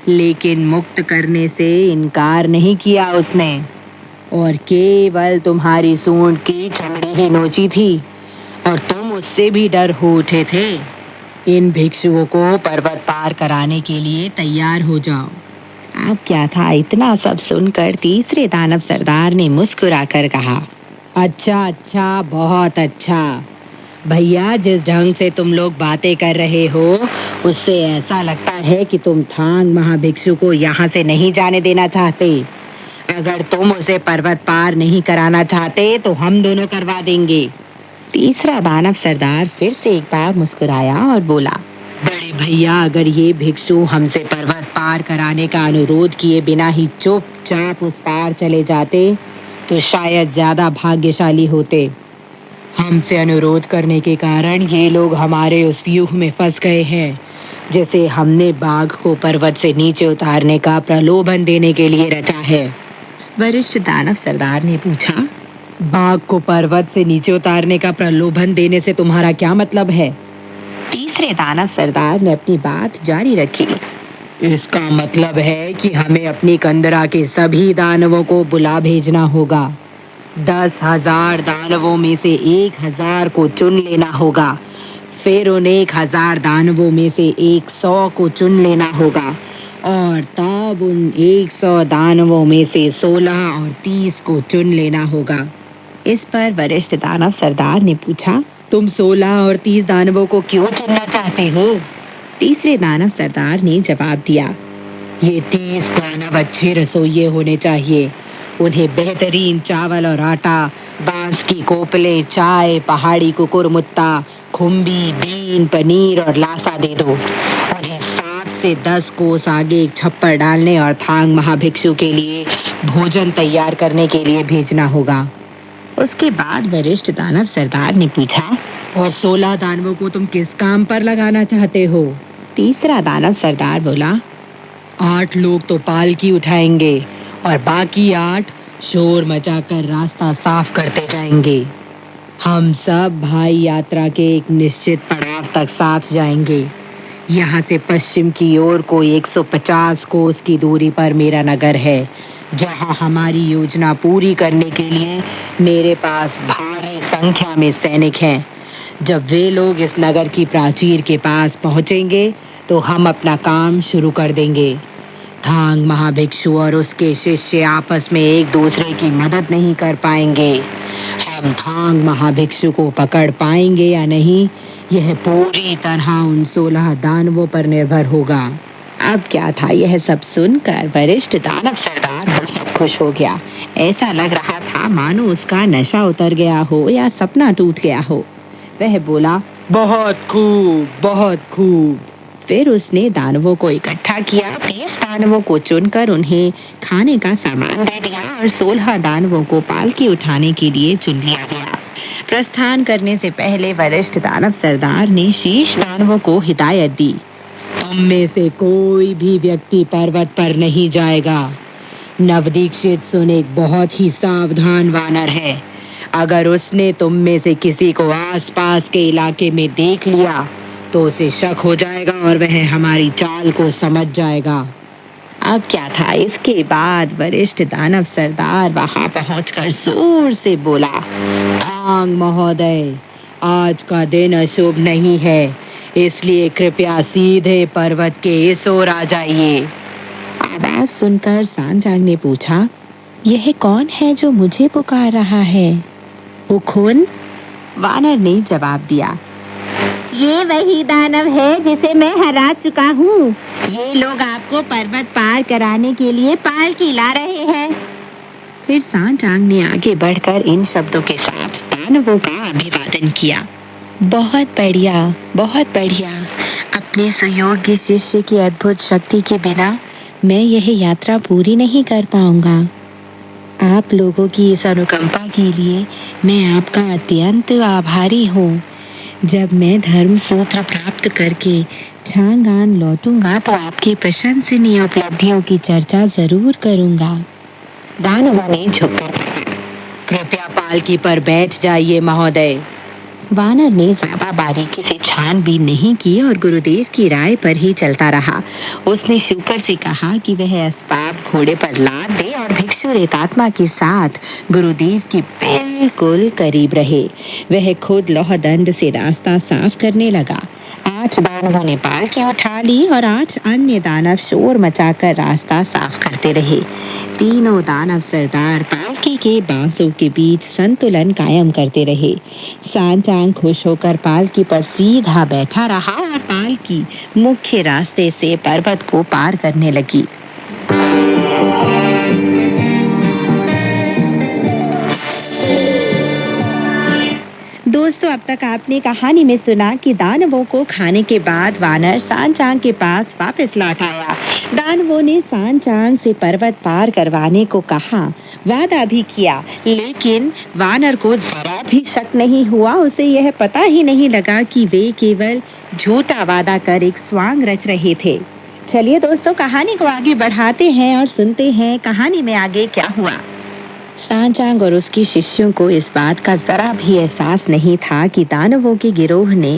लेकिन मुक्त करने से इनकार नहीं किया उसने, और केवल तुम्हारी सूंड की चमड़ी ही नोची थी और तुम उससे भी डर हो उठे थे। इन भिक्षुओं को पर्वत पार कराने के लिए तैयार हो जाओ। अब क्या था, इतना सब सुनकर तीसरे दानव सरदार ने मुस्कुराकर कहा, अच्छा अच्छा, बहुत अच्छा। भैया, जिस ढंग से तुम लोग बातें कर रहे हो उससे ऐसा लगता है कि तुम थांग महाभिक्षु को यहाँ से नहीं जाने देना चाहते। अगर तुम उसे पर्वत पार नहीं कराना चाहते तो हम दोनों करवा देंगे। तीसरा दानव सरदार फिर से एक बार मुस्कुराया और बोला, बड़े भैया, अगर ये भिक्षु हमसे पर्वत पार कराने का अनुरोध किए बिना ही चुपचाप उस पार चले जाते तो शायद ज्यादा भाग्यशाली होते। हमसे अनुरोध करने के कारण ये लोग हमारे उस व्यूह में फंस गए हैं, जैसे हमने बाघ को पर्वत से नीचे उतारने का प्रलोभन देने के लिए रचा है। वरिष्ठ दानव सरदार ने पूछा, बाघ को पर्वत से नीचे उतारने का प्रलोभन देने से तुम्हारा क्या मतलब है? तीसरे दानव सरदार ने अपनी बात जारी रखी, इसका मतलब है कि हमें अपनी कंदरा के सभी दानवों को बुला भेजना होगा। 10,000 दानवों में से 1,000 को चुन लेना होगा, फिर उन 1,000 दानवों में से 100 को चुन लेना होगा, और तब उन 100 दानवों में से 16 और 30 को चुन लेना होगा। इस पर वरिष्ठ दानव सरदार ने पूछा, तुम 16 और 30 दानवों को क्यों चुनना चाहते हो? तीसरे दानव सरदार ने जवाब दिया, ये 30 दानव अच्छे रसोइये होने चाहिए। उन्हें बेहतरीन चावल और आटा, बांस की कोपले, चाय, पहाड़ी कुकुरमुत्ता, खुम्बी, बीन, पनीर और लासा दे दो। उन्हें 7 से 10 कोस आगे एक छप्पर डालने और थांग महाभिक्षु के लिए भोजन तैयार करने के लिए भेजना होगा। उसके बाद वरिष्ठ दानव सरदार ने पूछा, और 16 दानवों को तुम किस काम पर लगाना चाहते हो? तीसरा दानव सरदार बोला, 8 लोग तो पालकी उठाएंगे और बाकी 8 शोर मचाकर रास्ता साफ करते जाएंगे। हम सब भाई यात्रा के एक निश्चित पड़ाव तक साथ जाएंगे। यहाँ से पश्चिम की ओर को 150 कोस की दूरी पर मेरा नगर है, जहाँ हमारी योजना पूरी करने के लिए मेरे पास भारी संख्या में सैनिक हैं। जब वे लोग इस नगर की प्राचीर के पास पहुँचेंगे तो हम अपना काम शुरू कर देंगे। थांग महाभिक्षु और उसके शिष्य आपस में एक दूसरे की मदद नहीं कर पाएंगे। हम थांग महाभिक्षु को पकड़ पाएंगे या नहीं, यह पूरी तरह उन 16 दानवों पर निर्भर होगा। अब क्या था, यह सब सुनकर वरिष्ठ दानव सरदार बहुत खुश हो गया। ऐसा लग रहा था मानो उसका नशा उतर गया हो या सपना टूट गया हो। वह बोला, बहुत खूब, बहुत खूब। फिर उसने दानवों को इकट्ठा किया, 30 दानवों को चुनकर उन्हें खाने का सामान दे दिया और 16 दानवों को पालकी उठाने के लिए चुन लिया गया। प्रस्थान करने से पहले वरिष्ठ दानव सरदार ने शेष दानवों को हिदायत दी, तुम में से कोई भी व्यक्ति पर्वत पर नहीं जाएगा। नवदीक्षित सुन एक बहुत ही सावधान वानर है। अगर उसने तुम में से किसी को आसपास के इलाके में देख लिया तो उसे शक हो जाएगा और वह हमारी चाल को समझ जाएगा। अब क्या था, इसके बाद वरिष्ठ दानव सरदार वहां पहुंचकर जोर से बोला, थांग महोदय, आज का दिन अशुभ नहीं है, इसलिए कृपया सीधे पर्वत के इस ओर आ जाइए। आवाज सुनकर सांजांग ने पूछा, यह कौन है जो मुझे पुकार रहा है? उखुन, वानर ने जवाब दिया, ये वही दानव है जिसे मैं हरा चुका हूँ। ये लोग आपको पर्वत पार कराने के लिए पालकी ला रहे हैं। फिर सांजांग ने आगे बढ़कर इन शब्दों के साथ दानवों का अभिवादन किया, बहुत बढ़िया, बहुत बढ़िया। अपने सुयोग्य शिष्य की अद्भुत शक्ति के बिना मैं यह यात्रा पूरी नहीं कर पाऊंगा। आप लोगों की इस अनुकंपा के लिए मैं आपका अत्यंत आभारी हूँ। जब मैं धर्म सूत्र प्राप्त करके छांगान लौटूंगा तो आपकी प्रशंसनीय उपलब्धियों की चर्चा जरूर करूंगा। दानवों ने झुककर कहा, कृपया पालकी पर बैठ जाइए महोदय। वानर ने ज्यादा बारीकी से छानबीन नहीं की और गुरुदेव की राय पर ही चलता रहा। उसने शूकर से कहा कि वह अस्पाप घोड़े पर लाद दे और भिक्षु रेतात्मा के साथ गुरुदेव के बिल्कुल करीब रहे। वह खुद लौह दंड से रास्ता साफ करने लगा। 8 दानवों ने पालकी उठा ली और 8 अन्य दानव शोर मचाकर रास्ता साफ करते रहे। तीनों दानव सरदार पालकी के बांसों के बीच संतुलन कायम करते रहे। सांचांग खुश होकर पालकी पर सीधा बैठा रहा और पालकी मुख्य रास्ते से पर्वत को पार करने लगी। दोस्तों, अब तक आपने कहानी में सुना कि दानवों को खाने के बाद वानर सांचांग के पास वापस लौट आया। दानवों ने सांचांग से पर्वत पार करवाने को कहा, वादा भी किया, लेकिन वानर को जरा भी शक नहीं हुआ। उसे यह पता ही नहीं लगा कि वे केवल झूठा वादा कर एक स्वांग रच रहे थे। चलिए दोस्तों, कहानी को आगे बढ़ाते हैं और सुनते हैं कहानी में आगे क्या हुआ। सांचांग और उसके शिष्यों को इस बात का जरा भी एहसास नहीं था कि दानवों के गिरोह ने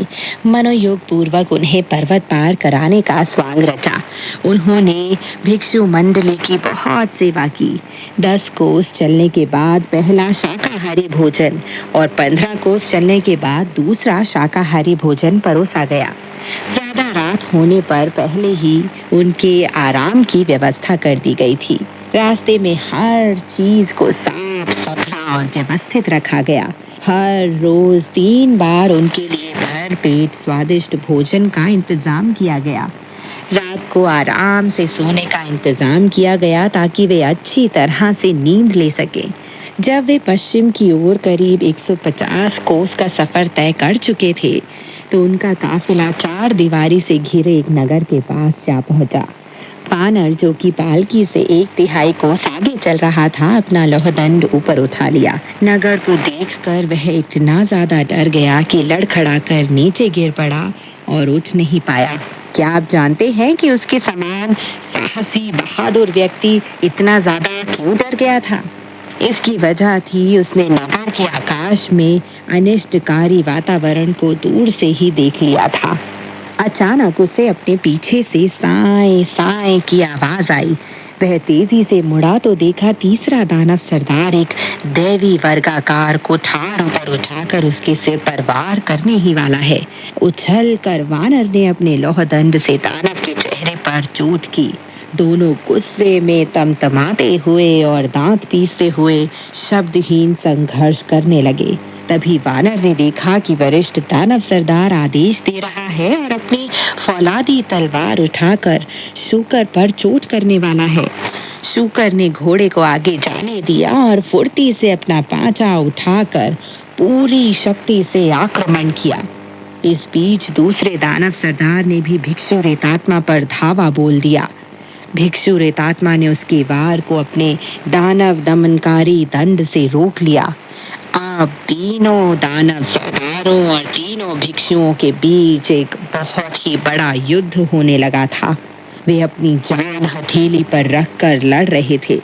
मनोयोग पूर्वक उन्हें पर्वत पार कराने का स्वांग रचा। उन्होंने भिक्षु मंडली की बहुत सेवा की। 10 कोस चलने के बाद पहला शाकाहारी भोजन और 15 कोस चलने के बाद दूसरा शाकाहारी भोजन परोसा गया। ज्यादा रात होने पर पहले ही उनके आराम की व्यवस्था कर दी गई थी। रास्ते में हर चीज को साफ सुथरा और व्यवस्थित रखा गया। हर रोज 3 बार उनके लिए भर पेट स्वादिष्ट भोजन का इंतजाम किया गया। रात को आराम से सोने का इंतजाम किया गया ताकि वे अच्छी तरह से नींद ले सके। जब वे पश्चिम की ओर करीब 150 कोस का सफर तय कर चुके थे तो उनका काफिला 4 दीवारी से घिरे एक नगर के पास जा पहुंचा। वानर, जो कि पालकी से 1/3 कोस आगे चल रहा था, अपना लोहदंड ऊपर उठा लिया। नगर को देखकर वह इतना ज्यादा डर गया कि लड़खड़ाकर नीचे गिर पड़ा और उठ नहीं पाया। क्या आप जानते हैं कि उसके समान साहसी बहादुर व्यक्ति इतना ज्यादा क्यों डर गया था? इसकी वजह थी उसने नगर के आकाश में अनिष्टकारी वातावरण को दूर से ही देख लिया था। अचानक उसे अपने पीछे से साएं साएं की आवाज आई। वह तेजी से मुड़ा तो देखा तीसरा दानव सरदार एक दैवी वर्गाकार कुठार ऊपर उठाकर उसके सिर पर वार करने ही वाला है। उछल कर वानर ने अपने लोहदंड से दानव के चेहरे पर चोट की। दोनों गुस्से में तमतमाते हुए और दांत पीसते हुए शब्दहीन संघर्ष करने लगे। तभी वानर ने देखा कि वरिष्ठ दानव सरदार आदेश दे रहा है और अपनी फौलादी तलवार उठाकर शूकर पर चोट करने वाला है। शूकर ने घोड़े को आगे जाने दिया और फुर्ती से अपना पांचा उठाकर पूरी शक्ति से आक्रमण किया। इस बीच दूसरे दानव सरदार ने भी भिक्षु रेतात्मा पर धावा बोल दिया। भिक्षु रेतात्मा ने उसके वार को अपने दानव दमनकारी दंड से रोक लिया। अब तीनों दानव सरदारों और तीनों भिक्षुओं के बीच एक बहुत ही बड़ा युद्ध होने लगा था। वे अपनी जान हथेली पर रखकर लड़ रहे थे।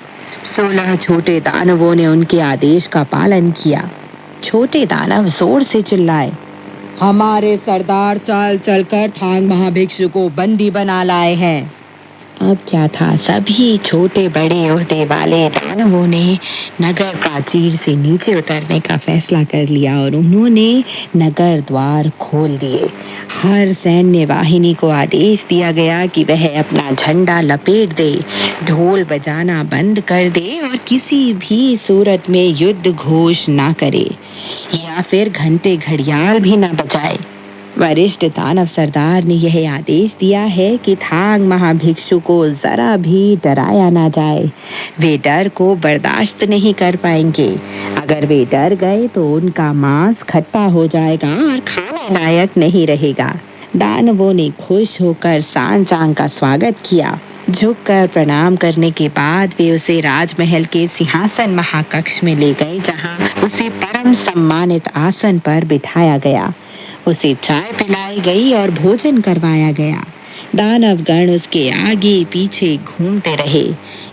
16 छोटे दानवों ने उनके आदेश का पालन किया। छोटे दानव जोर से चिल्लाए, हमारे सरदार चल चलकर थांग महाभिक्षु को बंदी बना लाए हैं। अब क्या था, सभी छोटे बड़े ओहदे वाले दानवों ने नगर प्राचीर से नीचे उतरने का फैसला कर लिया और उन्होंने नगर द्वार खोल दिए। हर सैन्य वाहिनी को आदेश दिया गया कि वह अपना झंडा लपेट दे, ढोल बजाना बंद कर दे और किसी भी सूरत में युद्ध घोष ना करे या फिर घंटे घड़ियाल भी ना बजाए। वरिष्ठ दानव सरदार ने यह आदेश दिया है कि थांग महाभिक्षु को जरा भी डराया ना जाए। वे डर को बर्दाश्त नहीं कर पाएंगे। अगर वे डर गए तो उनका मांस खट्टा हो जाएगा और खाने लायक नहीं रहेगा। दानवों ने खुश होकर सांचांग का स्वागत किया। झुककर प्रणाम करने के बाद वे उसे राजमहल के सिंहासन महाकक्ष में ले गए, जहां उसे परम सम्मानित आसन पर बिठाया गया। उसे चाय पिलाई गई और भोजन करवाया गया। दानवगण उसके आगे पीछे घूमते रहे।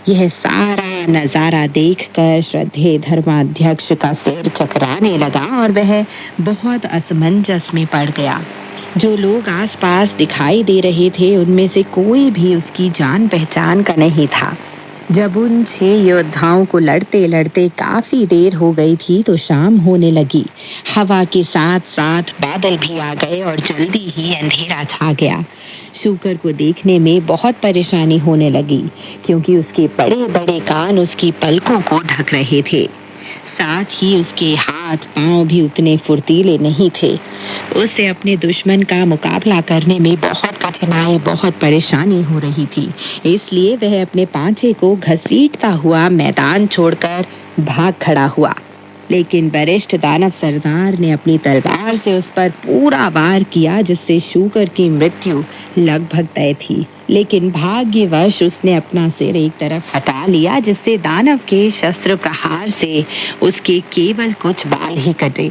यह सारा नजारा देखकर श्रद्धेय धर्माध्यक्ष का सिर चकराने लगा और वह बहुत असमंजस में पड़ गया। जो लोग आसपास दिखाई दे रहे थे उनमें से कोई भी उसकी जान पहचान का नहीं था। जब उन 6 योद्धाओं को लड़ते लड़ते काफी देर हो गई थी तो शाम होने लगी। हवा के साथ साथ बादल भी आ गए और जल्दी ही अंधेरा छा गया। शूकर को देखने में बहुत परेशानी होने लगी क्योंकि उसके बड़े बड़े कान उसकी पलकों को ढक रहे थे। साथ ही उसके हाथ पांव भी उतने फुर्तीले नहीं थे। उसे अपने दुश्मन का मुकाबला करने में बहुत कठिनाई, बहुत परेशानी हो रही थी। इसलिए वह अपने पांचे को घसीटता हुआ मैदान छोड़कर भाग खड़ा हुआ। लेकिन वरिष्ठ दानव सरदार ने अपनी तलवार से उस पर पूरा वार किया जिससे शूकर की मृत्यु लगभग तय थी। लेकिन भाग्यवश उसने अपना सिर एक तरफ हटा लिया जिससे दानव के शस्त्र प्रहार से उसके केवल कुछ बाल ही कटे।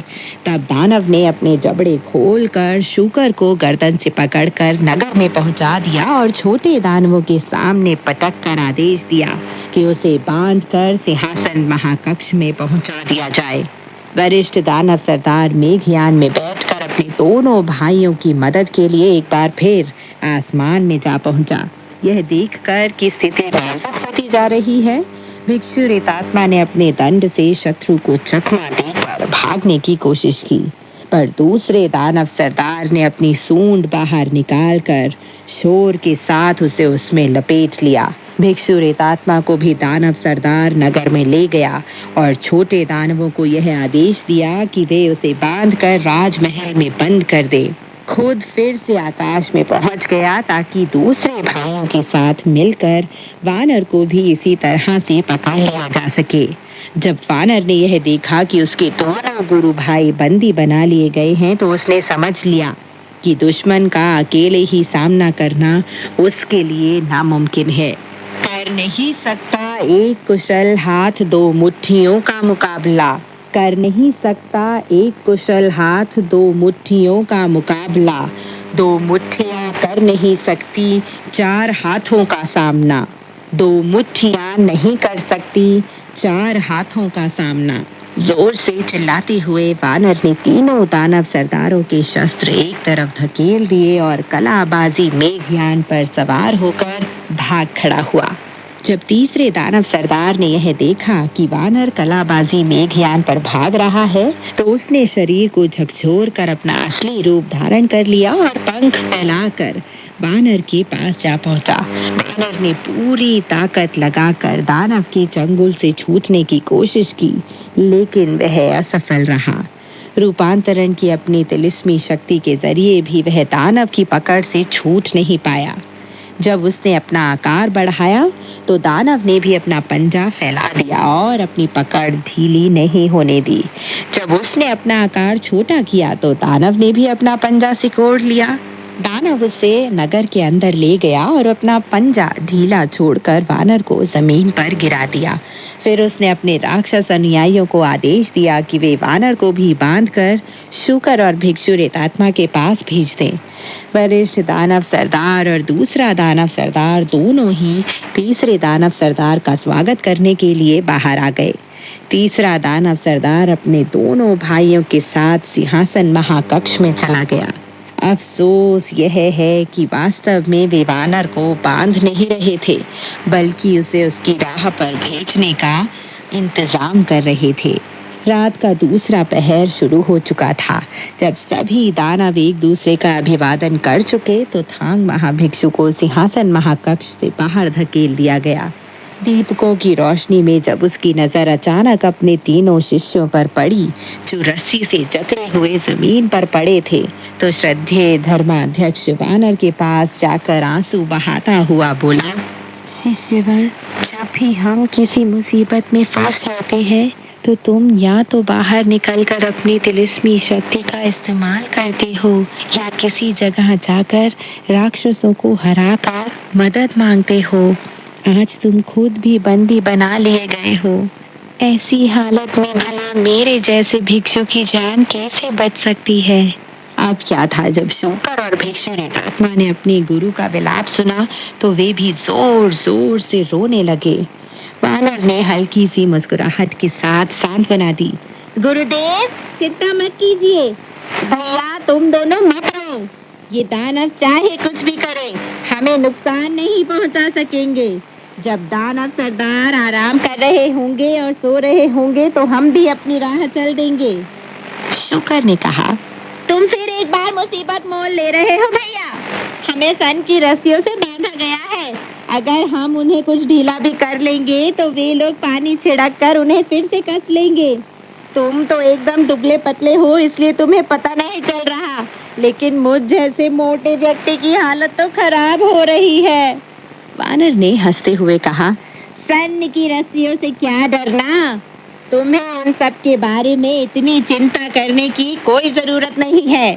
तब दानव ने अपने जबड़े खोलकर शूकर को गर्दन से पकड़कर नगर में पहुंचा दिया और छोटे दानवों के सामने पटक कर आदेश दिया कि उसे बांधकर सिंहासन महाकक्ष में पहुंचा दिया जाए। वरिष्ठ दानव सरदार मेघयान में बैठकर अपने दोनों भाइयों की मदद के लिए एक बार फिर आसमान में जा पहुंचा। यह देखकर कि स्थिति नाजुक होती जा रही है, भिक्षु रेतात्मा ने अपने दंड से शत्रु को चकमा देकर भागने की कोशिश की, पर दूसरे दानव सरदार ने अपनी सूंड बाहर निकालकर शोर के साथ उसे उसमें लपेट लिया। भिक्षु रेतात्मा को भी दानव सरदार नगर में ले गया और छोटे दानवों को यह आदेश दिया कि वे उसे बांधकर राजमहल में बंद कर दे। खुद फिर से आकाश में पहुंच गया ताकि दूसरे भाइयों के साथ मिलकर वानर को भी इसी तरह से पकड़ लिया जा सके। जब वानर ने यह देखा कि उसके दोनों गुरु भाई बंदी बना लिए गए हैं तो उसने समझ लिया कि दुश्मन का अकेले ही सामना करना उसके लिए नामुमकिन है। कर नहीं सकता एक कुशल हाथ 2 मुट्ठियों का मुकाबला, कर नहीं सकता एक कुशल हाथ 2 मुट्ठियों का मुकाबला, 2 मुट्ठियां कर नहीं सकती 4 हाथों का सामना, 2 मुट्ठियां नहीं कर सकती 4 हाथों का सामना। जोर से चिल्लाते हुए वानर ने तीनों दानव सरदारों के शस्त्र एक तरफ धकेल दिए और कलाबाजी मेघयान पर सवार होकर भाग खड़ा हुआ। जब तीसरे दानव सरदार ने यह देखा कि वानर कलाबाजी मेघयान पर भाग रहा है तो उसने शरीर को झकझोर कर अपना असली रूप धारण कर लिया और पंख फैलाकर वानर के पास जा पहुंचा। वानर ने पूरी ताकत लगाकर दानव के चंगुल से छूटने की कोशिश की, लेकिन वह असफल रहा। रूपांतरण की अपनी तिलिस्मी शक्ति के जरिए भी वह दानव की पकड़ से छूट नहीं पाया। जब उसने अपना आकार बढ़ाया तो दानव ने भी अपना पंजा फैला दिया और अपनी पकड़ ढीली नहीं होने दी। जब उसने अपना आकार छोटा किया तो दानव ने भी अपना पंजा सिकोड़ लिया। दानव उसे नगर के अंदर ले गया और अपना पंजा ढीला छोड़कर वानर को जमीन पर गिरा दिया। फिर उसने अपने राक्षस अनुयायियों को आदेश दिया कि वे वानर को भी बांधकर शूकर और भिक्षु रेतात्मा के पास भेज दें। वरिष्ठ दानव सरदार और दूसरा दानव सरदार दोनों ही तीसरे दानव सरदार का स्वागत करने के लिए बाहर आ गए। तीसरा दानव सरदार अपने दोनों भाइयों के साथ सिंहासन महाकक्ष में चला गया। अफसोस यह है कि वास्तव में वे वानर को बांध नहीं रहे थे, बल्कि उसे उसकी राह पर भेजने का इंतजाम कर रहे थे। रात का दूसरा पहर शुरू हो चुका था। जब सभी दानव एक दूसरे का अभिवादन कर चुके तो थांग महाभिक्षु को सिंहासन महाकक्ष से बाहर धकेल दिया गया। दीपकों की रोशनी में जब उसकी नजर अचानक अपने तीनों शिष्यों पर पड़ी जो रस्सी से जकड़े हुए जमीन पर पड़े थे, तो श्रद्धेय धर्माध्यक्ष वानर के पास जाकर आंसू बहाता हुआ बोला, शिष्यवर, जब भी हम किसी मुसीबत में फंस जाते हैं तो तुम या तो बाहर निकलकर अपनी तिलिस्मी शक्ति का इस्तेमाल करते हो या किसी जगह जाकर राक्षसों को हराकर मदद मांगते हो। आज तुम खुद भी बंदी बना लिए गए हो। ऐसी हालत में भला मेरे जैसे भिक्षु की जान कैसे बच सकती है? अब क्या था, जब शूकर और भिक्षुक ने अपने गुरु का विलाप सुना तो वे भी जोर जोर से रोने लगे। वानर ने हल्की सी मुस्कुराहट के साथ सांत्वना दी। गुरुदेव, चिंता मत कीजिए। भैया, तुम दोनों मत रो। ये दानव चाहे कुछ भी करे, हमें नुकसान नहीं पहुंचा सकेंगे। जब दानव सरदार आराम कर रहे होंगे और सो रहे होंगे तो हम भी अपनी राह चल देंगे। शुकर ने कहा, तुम फिर एक बार मुसीबत मोल ले रहे हो भैया। हमें सन की रस्सियों से बांधा गया है। अगर हम उन्हें कुछ ढीला भी कर लेंगे तो वे लोग पानी छिड़क कर उन्हें फिर से कस लेंगे। तुम तो एकदम दुबले पतले हो, इसलिए तुम्हें पता नहीं चल रहा, लेकिन मुझ जैसे मोटे व्यक्ति की हालत तो खराब हो रही है। वानर ने हंसते हुए कहा, सन की रस्सियों से क्या डरना? तुम्हें उन सब के बारे में इतनी चिंता करने की कोई जरूरत नहीं है।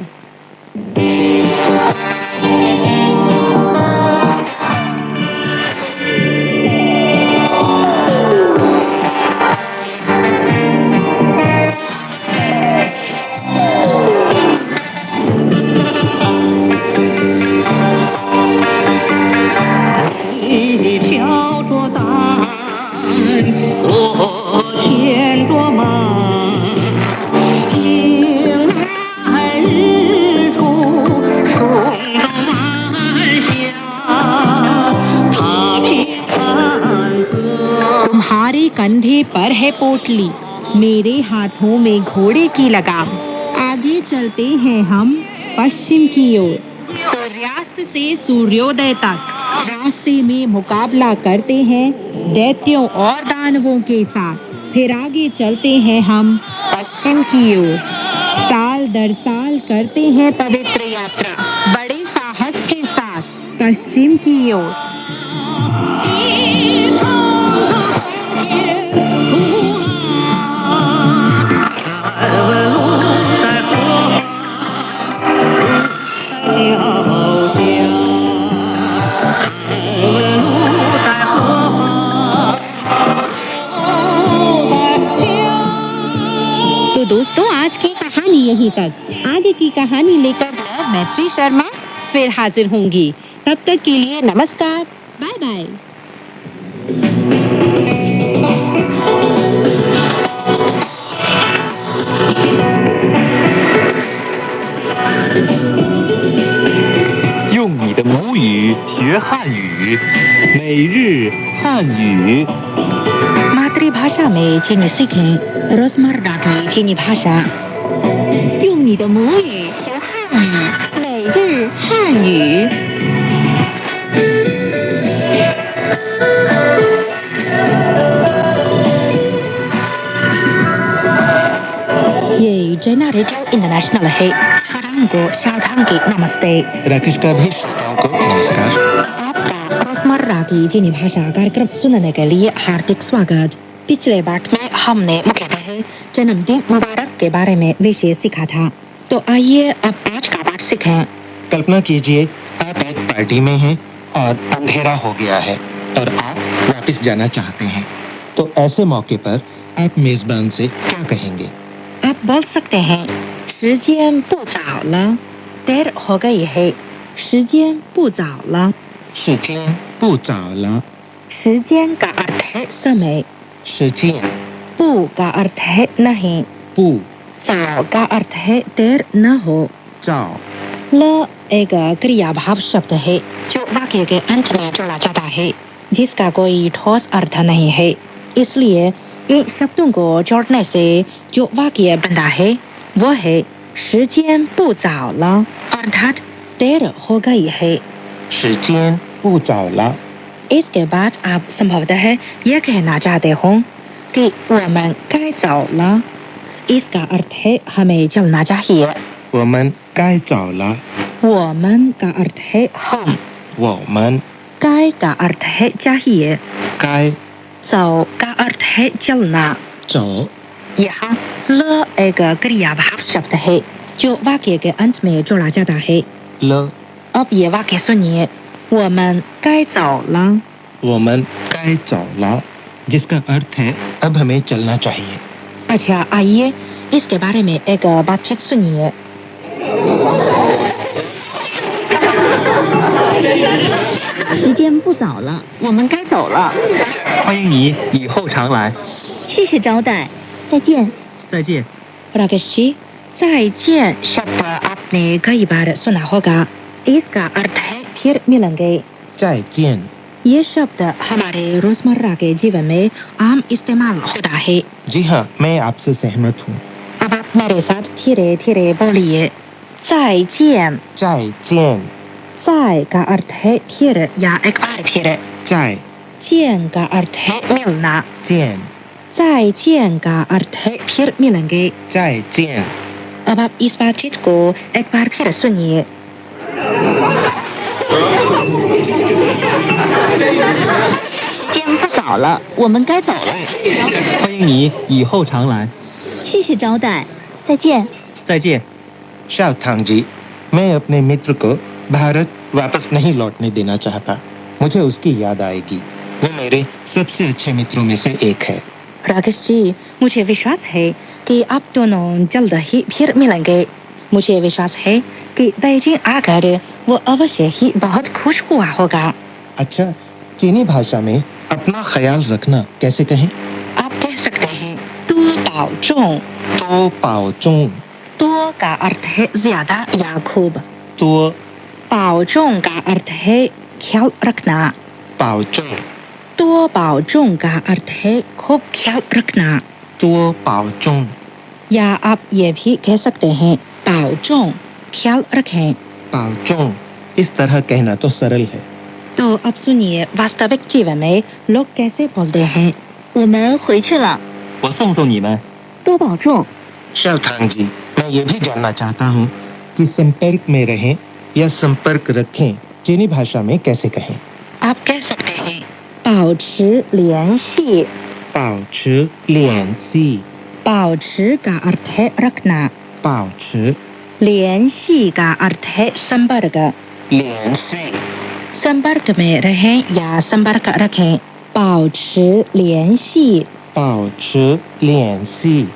तुम्हारे कंधे पर है पोटली, मेरे हाथों में घोड़े की लगाम। आगे चलते हैं हम पश्चिम की ओर, सूर्यास्त से सूर्योदय तक। रास्ते में मुकाबला करते हैं दैत्यों और दानवों के साथ। फिर आगे चलते हैं हम पश्चिम की ओर, साल दर साल करते हैं पवित्र यात्रा बड़े साहस के साथ पश्चिम की ओर। तो दोस्तों, आज की कहानी यहीं तक। आगे की कहानी लेकर मैं मैत्री शर्मा फिर हाजिर होंगी। तब तक के लिए नमस्कार, बाय बाय।用你的母语学汉语，每日汉语。 मातृभाषा में चीनी सीखें रोजमर्रा की चीनी भाषा। 用你的母语学汉语，每日汉语。ये चैना रेडियो इंटरनेशनल है। श्रोताओं को सावधानी नमस्ते। राकेश का भी श्रोताओं को नमस्कार। आपका रोजमर्रा की चीनी भाषा कार्यक्रम सुनने के लिए हार्दिक स्वागत। पिछले पाठ में हमने मुख्यतः जन्मदिन मुबारक के बारे में विषय सीखा था। तो आइए अब आज का पाठ सीखें। कल्पना कीजिए, आप एक पार्टी में हैं और अंधेरा हो गया है और आप वापस जाना चाहते हैं। तो ऐसे मौके पर आप मेजबान से क्या कहेंगे? आप बोल सकते हैं, 时间不早了， देर हो गई है। 时间不早了， 时间不早了， 时间का अर्थ है समय, 时间 पू का अर्थ है नहीं, 不 चाओ का अर्थ है देर न हो। 早 ल एक क्रियाभाव शब्द है जो वाक्य के अंत में जोड़ा जाता है, जिसका कोई ठोस अर्थ नहीं है। इसलिए इन शब्दों को जोड़ने से जो वाक्य बनता है वो है 时间不早了, अर्थात देर हो गई है। 时间不早了， इसके बाद आप संभवतः यह कहना चाहते हो कि 我们该走了, इसका अर्थ है हमें चलना चाहिए। 我们该走了， 我们 का अर्थ है हम, 我们 该 का अर्थ है चाहिए, 该 走 का अर्थ है चलना। 走 यहाँ ल एक क्रियाभाव शब्द है जो वाक्य के अंत में जोड़ा जाता है। 了， अब ये वाक्य सुनिए, 我们该走了。我们该走了， जिसका अर्थ है अब हमें चलना चाहिए। अच्छा, आइए इसके बारे में एक बातचीत सुनिए। 间不早了，我们该走了。欢迎你以后常来。谢谢招待，再见。再见。 राकेश जी, 再见 शब्द आपने कई बार सुना होगा। इसका अर्थ है फिर मिलेंगे। 再见 ये शब्द हमारे रोजमर्रा के जीवन में आम इस्तेमाल होता है। जी हाँ, मैं आपसे सहमत हूँ। अब आप मेरे साथ धीरे धीरे बोलिए। 再见 再见 再का अर्थ है फिर या एक बार फिर। 再 见का अर्थ है मिलना। 见 再见का अर्थ है फिर मिलेंगे। 再见 अब आप इस बातचीत को एक बार फिर सुनिए। 时间不早了，我们该走了。欢迎你以后常来。谢谢招待，再见。再见。 शाओथांग जी, मैं अपने मित्र को भारत वापस नहीं लौटने देना चाहता। मुझे उसकी याद आएगी। वो मेरे सबसे अच्छे मित्रों में से एक है। राकेश जी, मुझे विश्वास है कि आप दोनों जल्द ही फिर मिलेंगे। मुझे विश्वास है कि बीजिंग आकर वो अवश्य ही बहुत खुश हुआ होगा। अच्छा, चीनी भाषा में अपना ख्याल रखना कैसे कहें? आप कह सकते हैं तो पाओ जोंग। तो पाओ चोंग, तो का अर्थ है ज्यादा या खूब। तो पाओ जोंग का अर्थ है ख्याल रखना। पाओ चोंग, तो पाओ जोंग का अर्थ है खूब ख्याल रखना। तो पाओ चोंग, या आप ये भी कह सकते हैं पाओ जोंग, ख्याल रखें। पाओ चोंग। इस तरह कहना तो सरल है। तो अब सुनिए वास्तविक जीवन में लोग कैसे बोलते हैं। 我们回去了，我送送你们。多保重。 शाओथांग जी, मैं ये भी जानना चाहता हूँ कि संपर्क में रहें या संपर्क रखें चीनी भाषा में कैसे कहें? आप कह सकते हैं 保持联系। 保持联系，保持का अर्थ है रखना। 保持联系का अर्थ है संपर्क। 联系， संपर्क में रहें या संपर्क रखें। 保持联系。保持联系。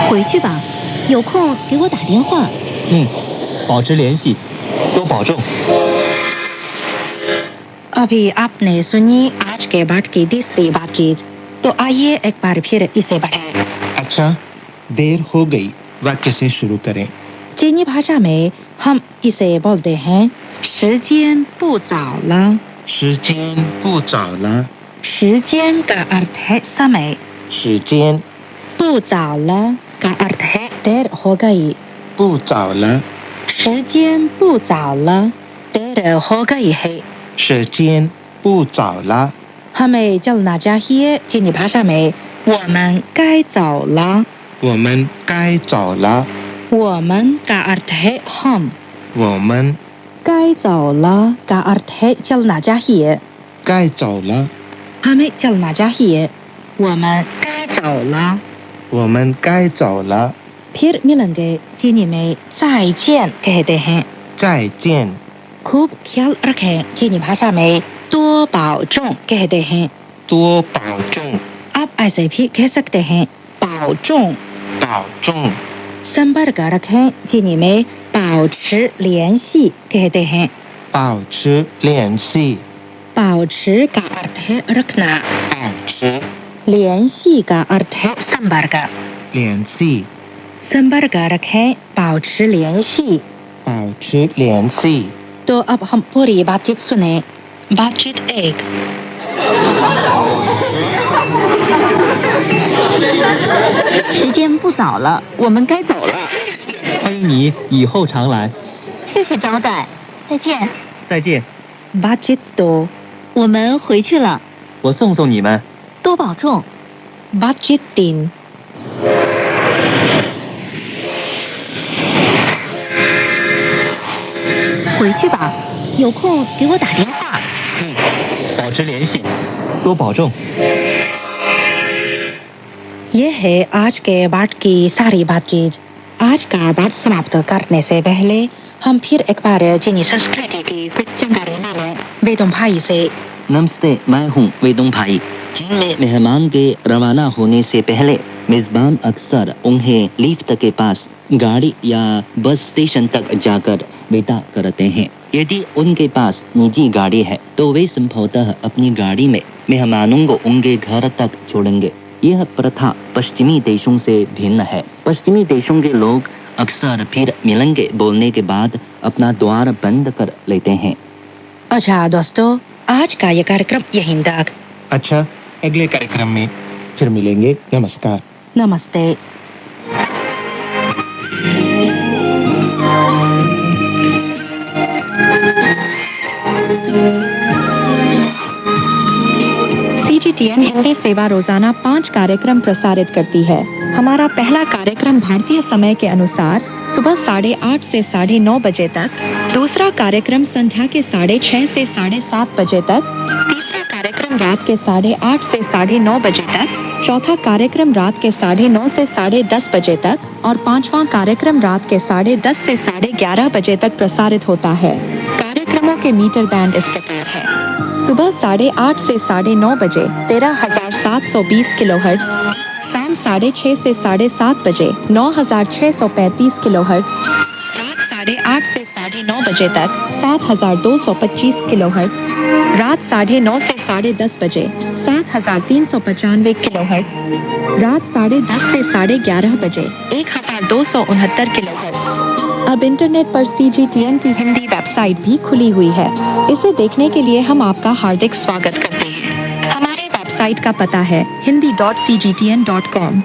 回去吧，有空给我打电话。保持联系，多保重。 अभी आपने सुनी आज के पाठ की तीसरी बातचीत। तो आइए एक बार फिर इसे पढ़ें। अच्छा, देर हो गई वाक्य से शुरू करें। चीनी भाषा में हम इसे बोलते हैं 时间不早了। 时间不早了，时间का अर्थ है समय। 时间不早了 का अर्थ है देर हो गई। 不早了，时间不早了 देर हो गई है। 时间不早了， हमें चलना चाहिए चीनी भाषा में 我们该走了。我们该走了，我们 का अर्थ है हम। 我们该走了 का अर्थ है चलना चाहिए। 该走了， हमें चलना चाहिए। 我们该走了。我们该走了， फिर मिलेंगे चीनी में 再见 कहते हैं। 再见， खूब ख्याल रखें चीनी भाषा में 多保重 कहते हैं। 多保重， आप ऐसे भी कह सकते हैं 保重。保重， संपर्क रखें चीनी में 保持联系 कहते हैं। 保持联系，保持 का अर्थ है रखना। 保持联系 का अर्थ है संपर्क। 联系， संपर्क रखें 保持联系। 保持联系。 तो अब हम पूरी बातचीत सुने। बातचीत 1। 时间不早了，我们该走了。欢迎你以后常来。谢谢招待，再见。再见。 बातचीत 2। 我们回去了，我送送你们。多保重。 बातचीत 3। 回去吧，有空给我打电话。保持联系，多保重。 ये है आज के पाठ की सारी बातचीत। आज का पाठ समाप्त करने से पहले हम फिर एक बार चीनी संस्कृति की कुछ जानकारी ले लें वेदों भाई से। नमस्ते, मैं हूँ वेदों भाई। चीन में मेहमान के रवाना होने से पहले मेजबान अक्सर उन्हें लिफ्ट के पास गाड़ी या बस स्टेशन तक जाकर विदा करते हैं। यदि उनके पास निजी गाड़ी है तो वे संभवतः अपनी गाड़ी में मेहमानों को उनके घर तक छोड़ेंगे। यह प्रथा पश्चिमी देशों से भिन्न है। पश्चिमी देशों के लोग अक्सर फिर मिलेंगे बोलने के बाद अपना द्वार बंद कर लेते हैं। अच्छा दोस्तों, आज का ये कार्यक्रम यहीं तक। अच्छा, अगले कार्यक्रम में फिर मिलेंगे। नमस्कार। नमस्ते। CGTN हिंदी सेवा रोजाना 5 कार्यक्रम प्रसारित करती है। हमारा पहला कार्यक्रम भारतीय समय के अनुसार सुबह 8:30 से 9:30 बजे तक, दूसरा कार्यक्रम संध्या के 6:30 से 7:30 बजे तक, तीसरा कार्यक्रम रात के 8:30 से 9:30 बजे तक, चौथा कार्यक्रम रात के 9:30 से 10:30 बजे तक और पांचवा कार्यक्रम रात के 10:30 से 11:30 बजे तक प्रसारित होता है। कार्यक्रमों के मीटर बैंड इस प्रकार है: सुबह 8:30 से 9:30 बजे 13,720 किलोहर्ट्ज, शाम 6:30 से 7:30 बजे 9,635 किलोहर्ट्ज, रात 8:30 से 9:30 बजे तक 7,225 किलोहर्ट्ज, रात 9:30 से 10:30 बजे 7,395 किलोहर्ट्ज, रात 10:30 से 11:30 बजे 1,269 किलोहर्ट्ज। अब इंटरनेट पर CGTN की हिंदी वेबसाइट भी खुली हुई है। इसे देखने के लिए हम आपका हार्दिक स्वागत करते हैं। हमारे वेबसाइट का पता है hindi.cgtn.com।